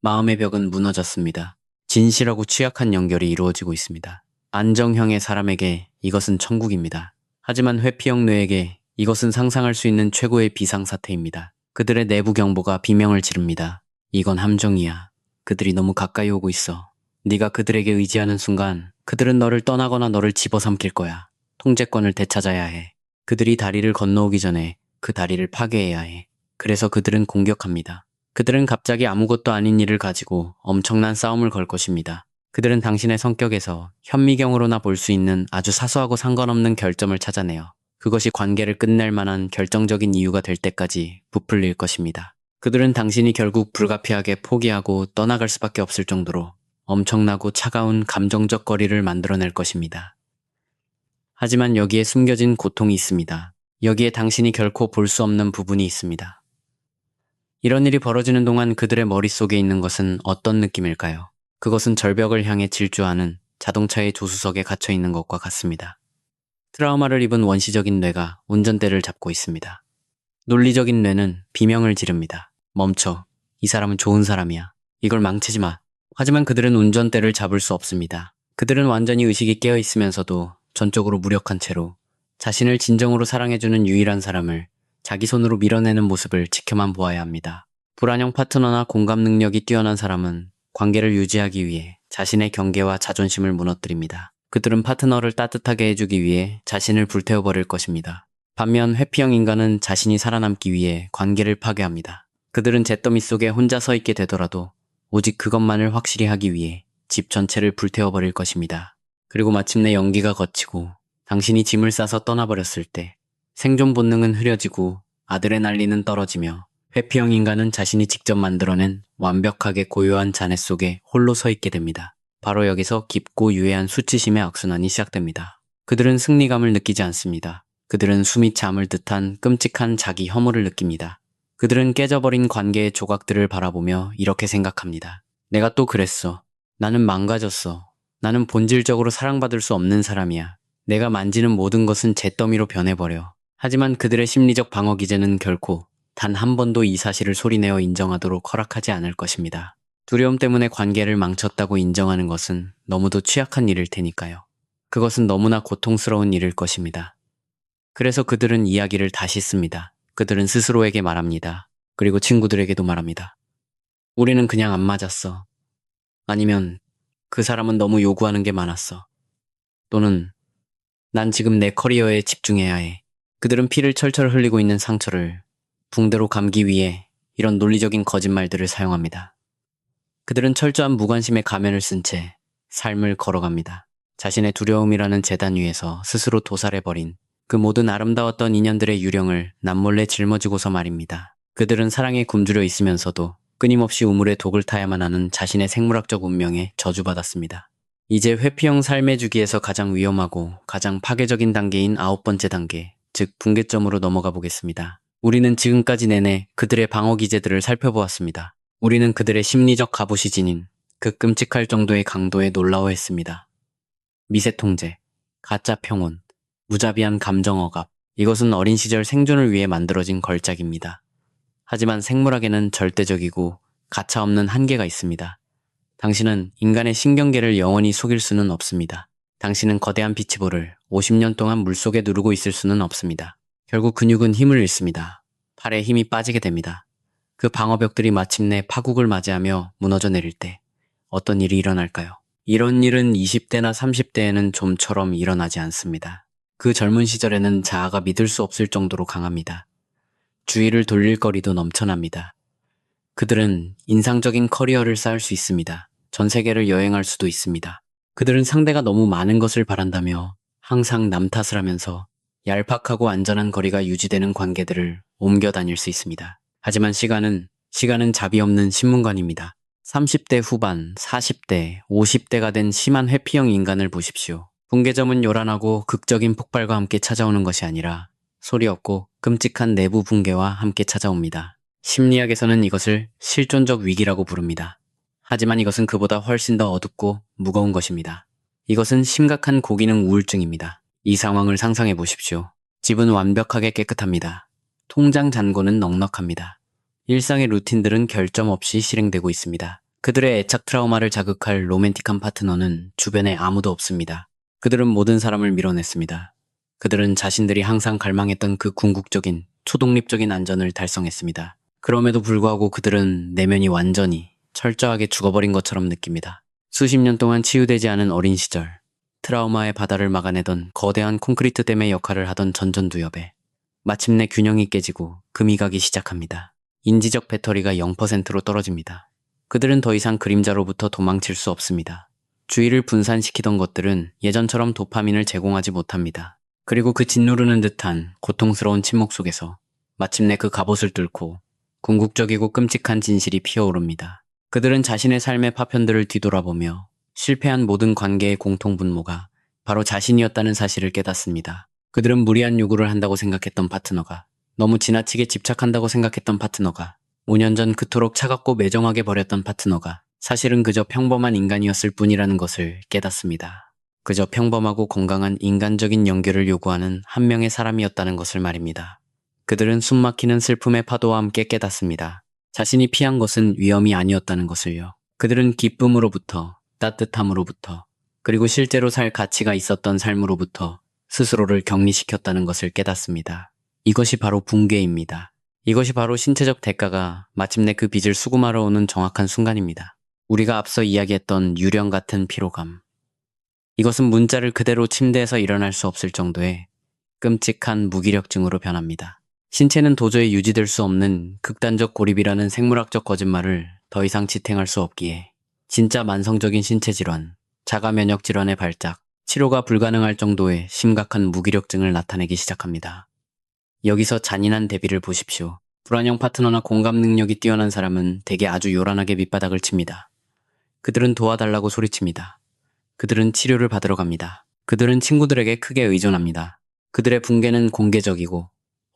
마음의 벽은 무너졌습니다. 진실하고 취약한 연결이 이루어지고 있습니다. 안정형의 사람에게 이것은 천국입니다. 하지만 회피형 뇌에게 이것은 상상할 수 있는 최고의 비상사태입니다. 그들의 내부 경보가 비명을 지릅니다. 이건 함정이야. 그들이 너무 가까이 오고 있어. 네가 그들에게 의지하는 순간 그들은 너를 떠나거나 너를 집어삼킬 거야. 통제권을 되찾아야 해. 그들이 다리를 건너오기 전에 그 다리를 파괴해야 해. 그래서 그들은 공격합니다. 그들은 갑자기 아무것도 아닌 일을 가지고 엄청난 싸움을 걸 것입니다. 그들은 당신의 성격에서 현미경으로나 볼 수 있는 아주 사소하고 상관없는 결점을 찾아내어 그것이 관계를 끝낼 만한 결정적인 이유가 될 때까지 부풀릴 것입니다. 그들은 당신이 결국 불가피하게 포기하고 떠나갈 수밖에 없을 정도로 엄청나고 차가운 감정적 거리를 만들어낼 것입니다. 하지만 여기에 숨겨진 고통이 있습니다. 여기에 당신이 결코 볼 수 없는 부분이 있습니다. 이런 일이 벌어지는 동안 그들의 머릿속에 있는 것은 어떤 느낌일까요? 그것은 절벽을 향해 질주하는 자동차의 조수석에 갇혀 있는 것과 같습니다. 트라우마를 입은 원시적인 뇌가 운전대를 잡고 있습니다. 논리적인 뇌는 비명을 지릅니다. 멈춰. 이 사람은 좋은 사람이야. 이걸 망치지 마. 하지만 그들은 운전대를 잡을 수 없습니다. 그들은 완전히 의식이 깨어 있으면서도 전적으로 무력한 채로 자신을 진정으로 사랑해주는 유일한 사람을 자기 손으로 밀어내는 모습을 지켜만 보아야 합니다. 불안형 파트너나 공감 능력이 뛰어난 사람은 관계를 유지하기 위해 자신의 경계와 자존심을 무너뜨립니다. 그들은 파트너를 따뜻하게 해주기 위해 자신을 불태워버릴 것입니다. 반면 회피형 인간은 자신이 살아남기 위해 관계를 파괴합니다. 그들은 잿더미 속에 혼자 서 있게 되더라도 오직 그것만을 확실히 하기 위해 집 전체를 불태워버릴 것입니다. 그리고 마침내 연기가 거치고 당신이 짐을 싸서 떠나버렸을 때 생존 본능은 흐려지고 아드레날린은 떨어지며 회피형 인간은 자신이 직접 만들어낸 완벽하게 고요한 잔해 속에 홀로 서 있게 됩니다. 바로 여기서 깊고 유해한 수치심의 악순환이 시작됩니다. 그들은 승리감을 느끼지 않습니다. 그들은 숨이 잠을 듯한 끔찍한 자기 혐오를 느낍니다. 그들은 깨져버린 관계의 조각들을 바라보며 이렇게 생각합니다. 내가 또 그랬어. 나는 망가졌어. 나는 본질적으로 사랑받을 수 없는 사람이야. 내가 만지는 모든 것은 잿더미로 변해버려. 하지만 그들의 심리적 방어 기제는 결코 단 한 번도 이 사실을 소리내어 인정하도록 허락하지 않을 것입니다. 두려움 때문에 관계를 망쳤다고 인정하는 것은 너무도 취약한 일일 테니까요. 그것은 너무나 고통스러운 일일 것입니다. 그래서 그들은 이야기를 다시 씁니다. 그들은 스스로에게 말합니다. 그리고 친구들에게도 말합니다. 우리는 그냥 안 맞았어. 아니면 그 사람은 너무 요구하는 게 많았어. 또는 난 지금 내 커리어에 집중해야 해. 그들은 피를 철철 흘리고 있는 상처를 붕대로 감기 위해 이런 논리적인 거짓말들을 사용합니다. 그들은 철저한 무관심의 가면을 쓴 채 삶을 걸어갑니다. 자신의 두려움이라는 재단 위에서 스스로 도살해버린 그 모든 아름다웠던 인연들의 유령을 남몰래 짊어지고서 말입니다. 그들은 사랑에 굶주려 있으면서도 끊임없이 우물에 독을 타야만 하는 자신의 생물학적 운명에 저주받았습니다. 이제 회피형 삶의 주기에서 가장 위험하고 가장 파괴적인 단계인 9번째 단계, 즉 붕괴점으로 넘어가 보겠습니다. 우리는 지금까지 내내 그들의 방어 기제들을 살펴보았습니다. 우리는 그들의 심리적 갑옷이 지닌 그 끔찍할 정도의 강도에 놀라워했습니다. 미세 통제, 가짜 평온, 무자비한 감정 억압, 이것은 어린 시절 생존을 위해 만들어진 걸작입니다. 하지만 생물학에는 절대적이고 가차없는 한계가 있습니다. 당신은 인간의 신경계를 영원히 속일 수는 없습니다. 당신은 거대한 비치볼을 50년 동안 물속에 누르고 있을 수는 없습니다. 결국 근육은 힘을 잃습니다. 팔에 힘이 빠지게 됩니다. 그 방어벽들이 마침내 파국을 맞이하며 무너져 내릴 때 어떤 일이 일어날까요? 이런 일은 20대나 30대에는 좀처럼 일어나지 않습니다. 그 젊은 시절에는 자아가 믿을 수 없을 정도로 강합니다. 주의를 돌릴 거리도 넘쳐납니다. 그들은 인상적인 커리어를 쌓을 수 있습니다. 전 세계를 여행할 수도 있습니다. 그들은 상대가 너무 많은 것을 바란다며 항상 남 탓을 하면서 얄팍하고 안전한 거리가 유지되는 관계들을 옮겨 다닐 수 있습니다. 하지만 시간은 자비 없는 신문관입니다. 30대 후반, 40대, 50대가 된 심한 회피형 인간을 보십시오. 붕괴점은 요란하고 극적인 폭발과 함께 찾아오는 것이 아니라 소리 없고 끔찍한 내부 붕괴와 함께 찾아옵니다. 심리학에서는 이것을 실존적 위기라고 부릅니다. 하지만 이것은 그보다 훨씬 더 어둡고 무거운 것입니다. 이것은 심각한 고기능 우울증입니다. 이 상황을 상상해 보십시오. 집은 완벽하게 깨끗합니다. 통장 잔고는 넉넉합니다. 일상의 루틴들은 결점 없이 실행되고 있습니다. 그들의 애착 트라우마를 자극할 로맨틱한 파트너는 주변에 아무도 없습니다. 그들은 모든 사람을 밀어냈습니다. 그들은 자신들이 항상 갈망했던 그 궁극적인, 초독립적인 안전을 달성했습니다. 그럼에도 불구하고 그들은 내면이 완전히, 철저하게 죽어버린 것처럼 느낍니다. 수십 년 동안 치유되지 않은 어린 시절, 트라우마의 바다를 막아내던 거대한 콘크리트 댐의 역할을 하던 전전두엽에 마침내 균형이 깨지고 금이 가기 시작합니다. 인지적 배터리가 0%로 떨어집니다. 그들은 더 이상 그림자로부터 도망칠 수 없습니다. 주의를 분산시키던 것들은 예전처럼 도파민을 제공하지 못합니다. 그리고 그 짓누르는 듯한 고통스러운 침묵 속에서 마침내 그 갑옷을 뚫고 궁극적이고 끔찍한 진실이 피어오릅니다. 그들은 자신의 삶의 파편들을 뒤돌아보며 실패한 모든 관계의 공통분모가 바로 자신이었다는 사실을 깨닫습니다. 그들은 무리한 요구를 한다고 생각했던 파트너가, 너무 지나치게 집착한다고 생각했던 파트너가, 5년 전 그토록 차갑고 매정하게 버렸던 파트너가 사실은 그저 평범한 인간이었을 뿐이라는 것을 깨닫습니다. 그저 평범하고 건강한 인간적인 연결을 요구하는 한 명의 사람이었다는 것을 말입니다. 그들은 숨막히는 슬픔의 파도와 함께 깨닫습니다. 자신이 피한 것은 위험이 아니었다는 것을요. 그들은 기쁨으로부터, 따뜻함으로부터, 그리고 실제로 살 가치가 있었던 삶으로부터 스스로를 격리시켰다는 것을 깨닫습니다. 이것이 바로 붕괴입니다. 이것이 바로 신체적 대가가 마침내 그 빚을 수금하러 오는 정확한 순간입니다. 우리가 앞서 이야기했던 유령 같은 피로감. 이것은 문자를 그대로 침대에서 일어날 수 없을 정도의 끔찍한 무기력증으로 변합니다. 신체는 도저히 유지될 수 없는 극단적 고립이라는 생물학적 거짓말을 더 이상 지탱할 수 없기에 진짜 만성적인 신체 질환, 자가 면역 질환의 발작, 치료가 불가능할 정도의 심각한 무기력증을 나타내기 시작합니다. 여기서 잔인한 대비를 보십시오. 불안형 파트너나 공감 능력이 뛰어난 사람은 대개 아주 요란하게 밑바닥을 칩니다. 그들은 도와달라고 소리칩니다. 그들은 치료를 받으러 갑니다. 그들은 친구들에게 크게 의존합니다. 그들의 붕괴는 공개적이고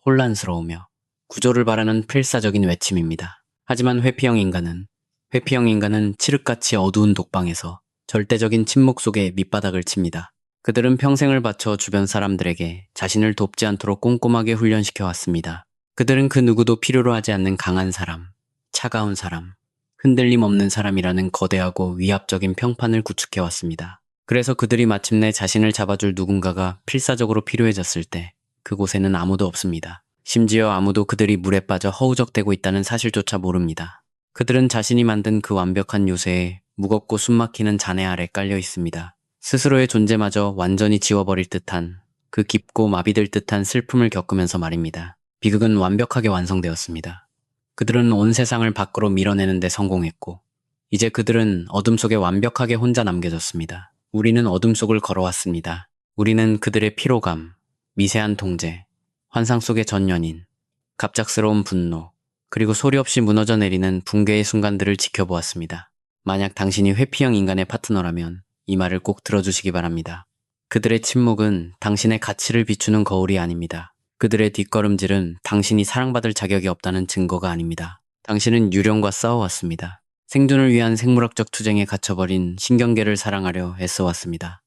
혼란스러우며 구조를 바라는 필사적인 외침입니다. 하지만 회피형 인간은 칠흑같이 어두운 독방에서 절대적인 침묵 속에 밑바닥을 칩니다. 그들은 평생을 바쳐 주변 사람들에게 자신을 돕지 않도록 꼼꼼하게 훈련시켜 왔습니다. 그들은 그 누구도 필요로 하지 않는 강한 사람, 차가운 사람, 흔들림 없는 사람이라는 거대하고 위압적인 평판을 구축해 왔습니다. 그래서 그들이 마침내 자신을 잡아줄 누군가가 필사적으로 필요해졌을 때 그곳에는 아무도 없습니다. 심지어 아무도 그들이 물에 빠져 허우적대고 있다는 사실조차 모릅니다. 그들은 자신이 만든 그 완벽한 요새에 무겁고 숨막히는 잔해 아래 깔려 있습니다. 스스로의 존재마저 완전히 지워버릴 듯한, 그 깊고 마비될 듯한 슬픔을 겪으면서 말입니다. 비극은 완벽하게 완성되었습니다. 그들은 온 세상을 밖으로 밀어내는 데 성공했고, 이제 그들은 어둠 속에 완벽하게 혼자 남겨졌습니다. 우리는 어둠 속을 걸어왔습니다. 우리는 그들의 피로감, 미세한 통제, 환상 속의 전 연인, 갑작스러운 분노, 그리고 소리 없이 무너져 내리는 붕괴의 순간들을 지켜보았습니다. 만약 당신이 회피형 인간의 파트너라면 이 말을 꼭 들어주시기 바랍니다. 그들의 침묵은 당신의 가치를 비추는 거울이 아닙니다. 그들의 뒷걸음질은 당신이 사랑받을 자격이 없다는 증거가 아닙니다. 당신은 유령과 싸워왔습니다. 생존을 위한 생물학적 투쟁에 갇혀버린 신경계를 사랑하려 애써왔습니다.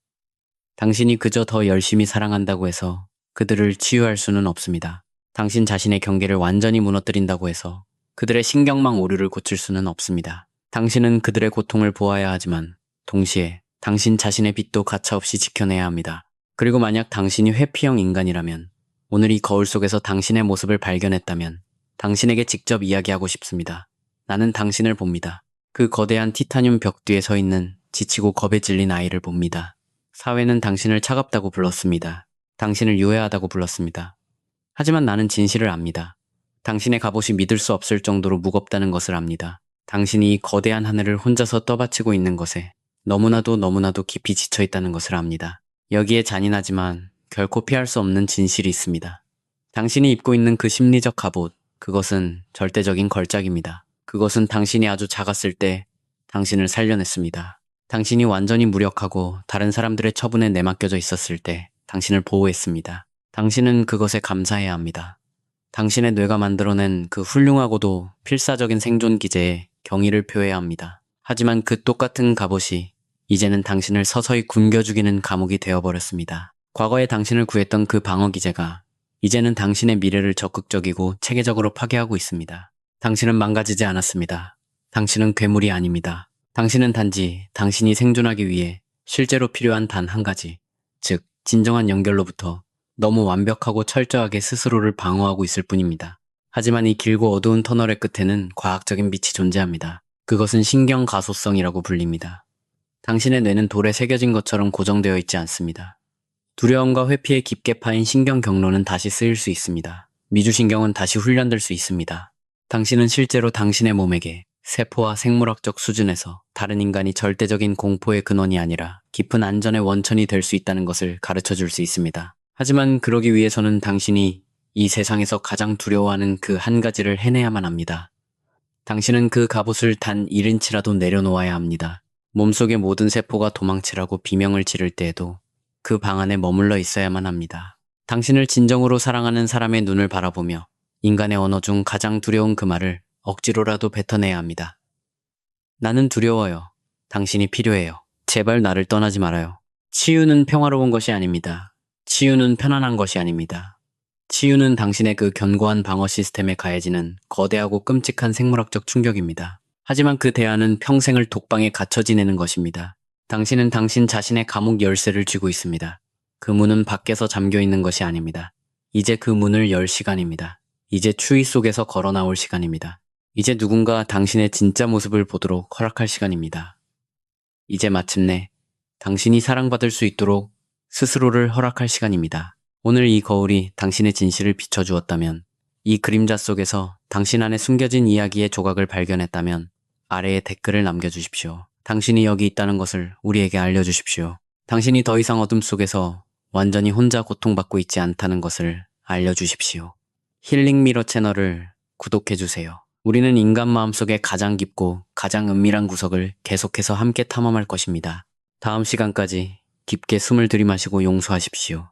당신이 그저 더 열심히 사랑한다고 해서 그들을 치유할 수는 없습니다. 당신 자신의 경계를 완전히 무너뜨린다고 해서 그들의 신경망 오류를 고칠 수는 없습니다. 당신은 그들의 고통을 보아야 하지만 동시에 당신 자신의 빛도 가차없이 지켜내야 합니다. 그리고 만약 당신이 회피형 인간이라면, 오늘 이 거울 속에서 당신의 모습을 발견했다면 당신에게 직접 이야기하고 싶습니다. 나는 당신을 봅니다. 그 거대한 티타늄 벽 뒤에 서 있는 지치고 겁에 질린 아이를 봅니다. 사회는 당신을 차갑다고 불렀습니다. 당신을 유해하다고 불렀습니다. 하지만 나는 진실을 압니다. 당신의 갑옷이 믿을 수 없을 정도로 무겁다는 것을 압니다. 당신이 이 거대한 하늘을 혼자서 떠받치고 있는 것에 너무나도 깊이 지쳐있다는 것을 압니다. 여기에 잔인하지만 결코 피할 수 없는 진실이 있습니다. 당신이 입고 있는 그 심리적 갑옷, 그것은 절대적인 걸작입니다. 그것은 당신이 아주 작았을 때 당신을 살려냈습니다. 당신이 완전히 무력하고 다른 사람들의 처분에 내맡겨져 있었을 때 당신을 보호했습니다. 당신은 그것에 감사해야 합니다. 당신의 뇌가 만들어낸 그 훌륭하고도 필사적인 생존 기제에 경의를 표해야 합니다. 하지만 그 똑같은 갑옷이 이제는 당신을 서서히 굶겨 죽이는 감옥이 되어버렸습니다. 과거에 당신을 구했던 그 방어 기제가 이제는 당신의 미래를 적극적이고 체계적으로 파괴하고 있습니다. 당신은 망가지지 않았습니다. 당신은 괴물이 아닙니다. 당신은 단지 당신이 생존하기 위해 실제로 필요한 단 한 가지, 즉 진정한 연결로부터 너무 완벽하고 철저하게 스스로를 방어하고 있을 뿐입니다. 하지만 이 길고 어두운 터널의 끝에는 과학적인 빛이 존재합니다. 그것은 신경 가소성이라고 불립니다. 당신의 뇌는 돌에 새겨진 것처럼 고정되어 있지 않습니다. 두려움과 회피에 깊게 파인 신경 경로는 다시 쓰일 수 있습니다. 미주신경은 다시 훈련될 수 있습니다. 당신은 실제로 당신의 몸에게 세포와 생물학적 수준에서 다른 인간이 절대적인 공포의 근원이 아니라 깊은 안전의 원천이 될 수 있다는 것을 가르쳐 줄 수 있습니다. 하지만 그러기 위해서는 당신이 이 세상에서 가장 두려워하는 그 한 가지를 해내야만 합니다. 당신은 그 갑옷을 단 1인치라도 내려놓아야 합니다. 몸속의 모든 세포가 도망치라고 비명을 지를 때에도 그 방 안에 머물러 있어야만 합니다. 당신을 진정으로 사랑하는 사람의 눈을 바라보며 인간의 언어 중 가장 두려운 그 말을 억지로라도 뱉어내야 합니다. 나는 두려워요. 당신이 필요해요. 제발 나를 떠나지 말아요. 치유는 평화로운 것이 아닙니다. 치유는 편안한 것이 아닙니다. 치유는 당신의 그 견고한 방어 시스템에 가해지는 거대하고 끔찍한 생물학적 충격입니다. 하지만 그 대안은 평생을 독방에 갇혀 지내는 것입니다. 당신은 당신 자신의 감옥 열쇠를 쥐고 있습니다. 그 문은 밖에서 잠겨 있는 것이 아닙니다. 이제 그 문을 열 시간입니다. 이제 추위 속에서 걸어 나올 시간입니다. 이제 누군가 당신의 진짜 모습을 보도록 허락할 시간입니다. 이제 마침내 당신이 사랑받을 수 있도록 스스로를 허락할 시간입니다. 오늘 이 거울이 당신의 진실을 비춰주었다면, 이 그림자 속에서 당신 안에 숨겨진 이야기의 조각을 발견했다면 아래에 댓글을 남겨주십시오. 당신이 여기 있다는 것을 우리에게 알려주십시오. 당신이 더 이상 어둠 속에서 완전히 혼자 고통받고 있지 않다는 것을 알려주십시오. 힐링 미러 채널을 구독해주세요. 우리는 인간 마음속의 가장 깊고 가장 은밀한 구석을 계속해서 함께 탐험할 것입니다. 다음 시간까지 깊게 숨을 들이마시고 용서하십시오.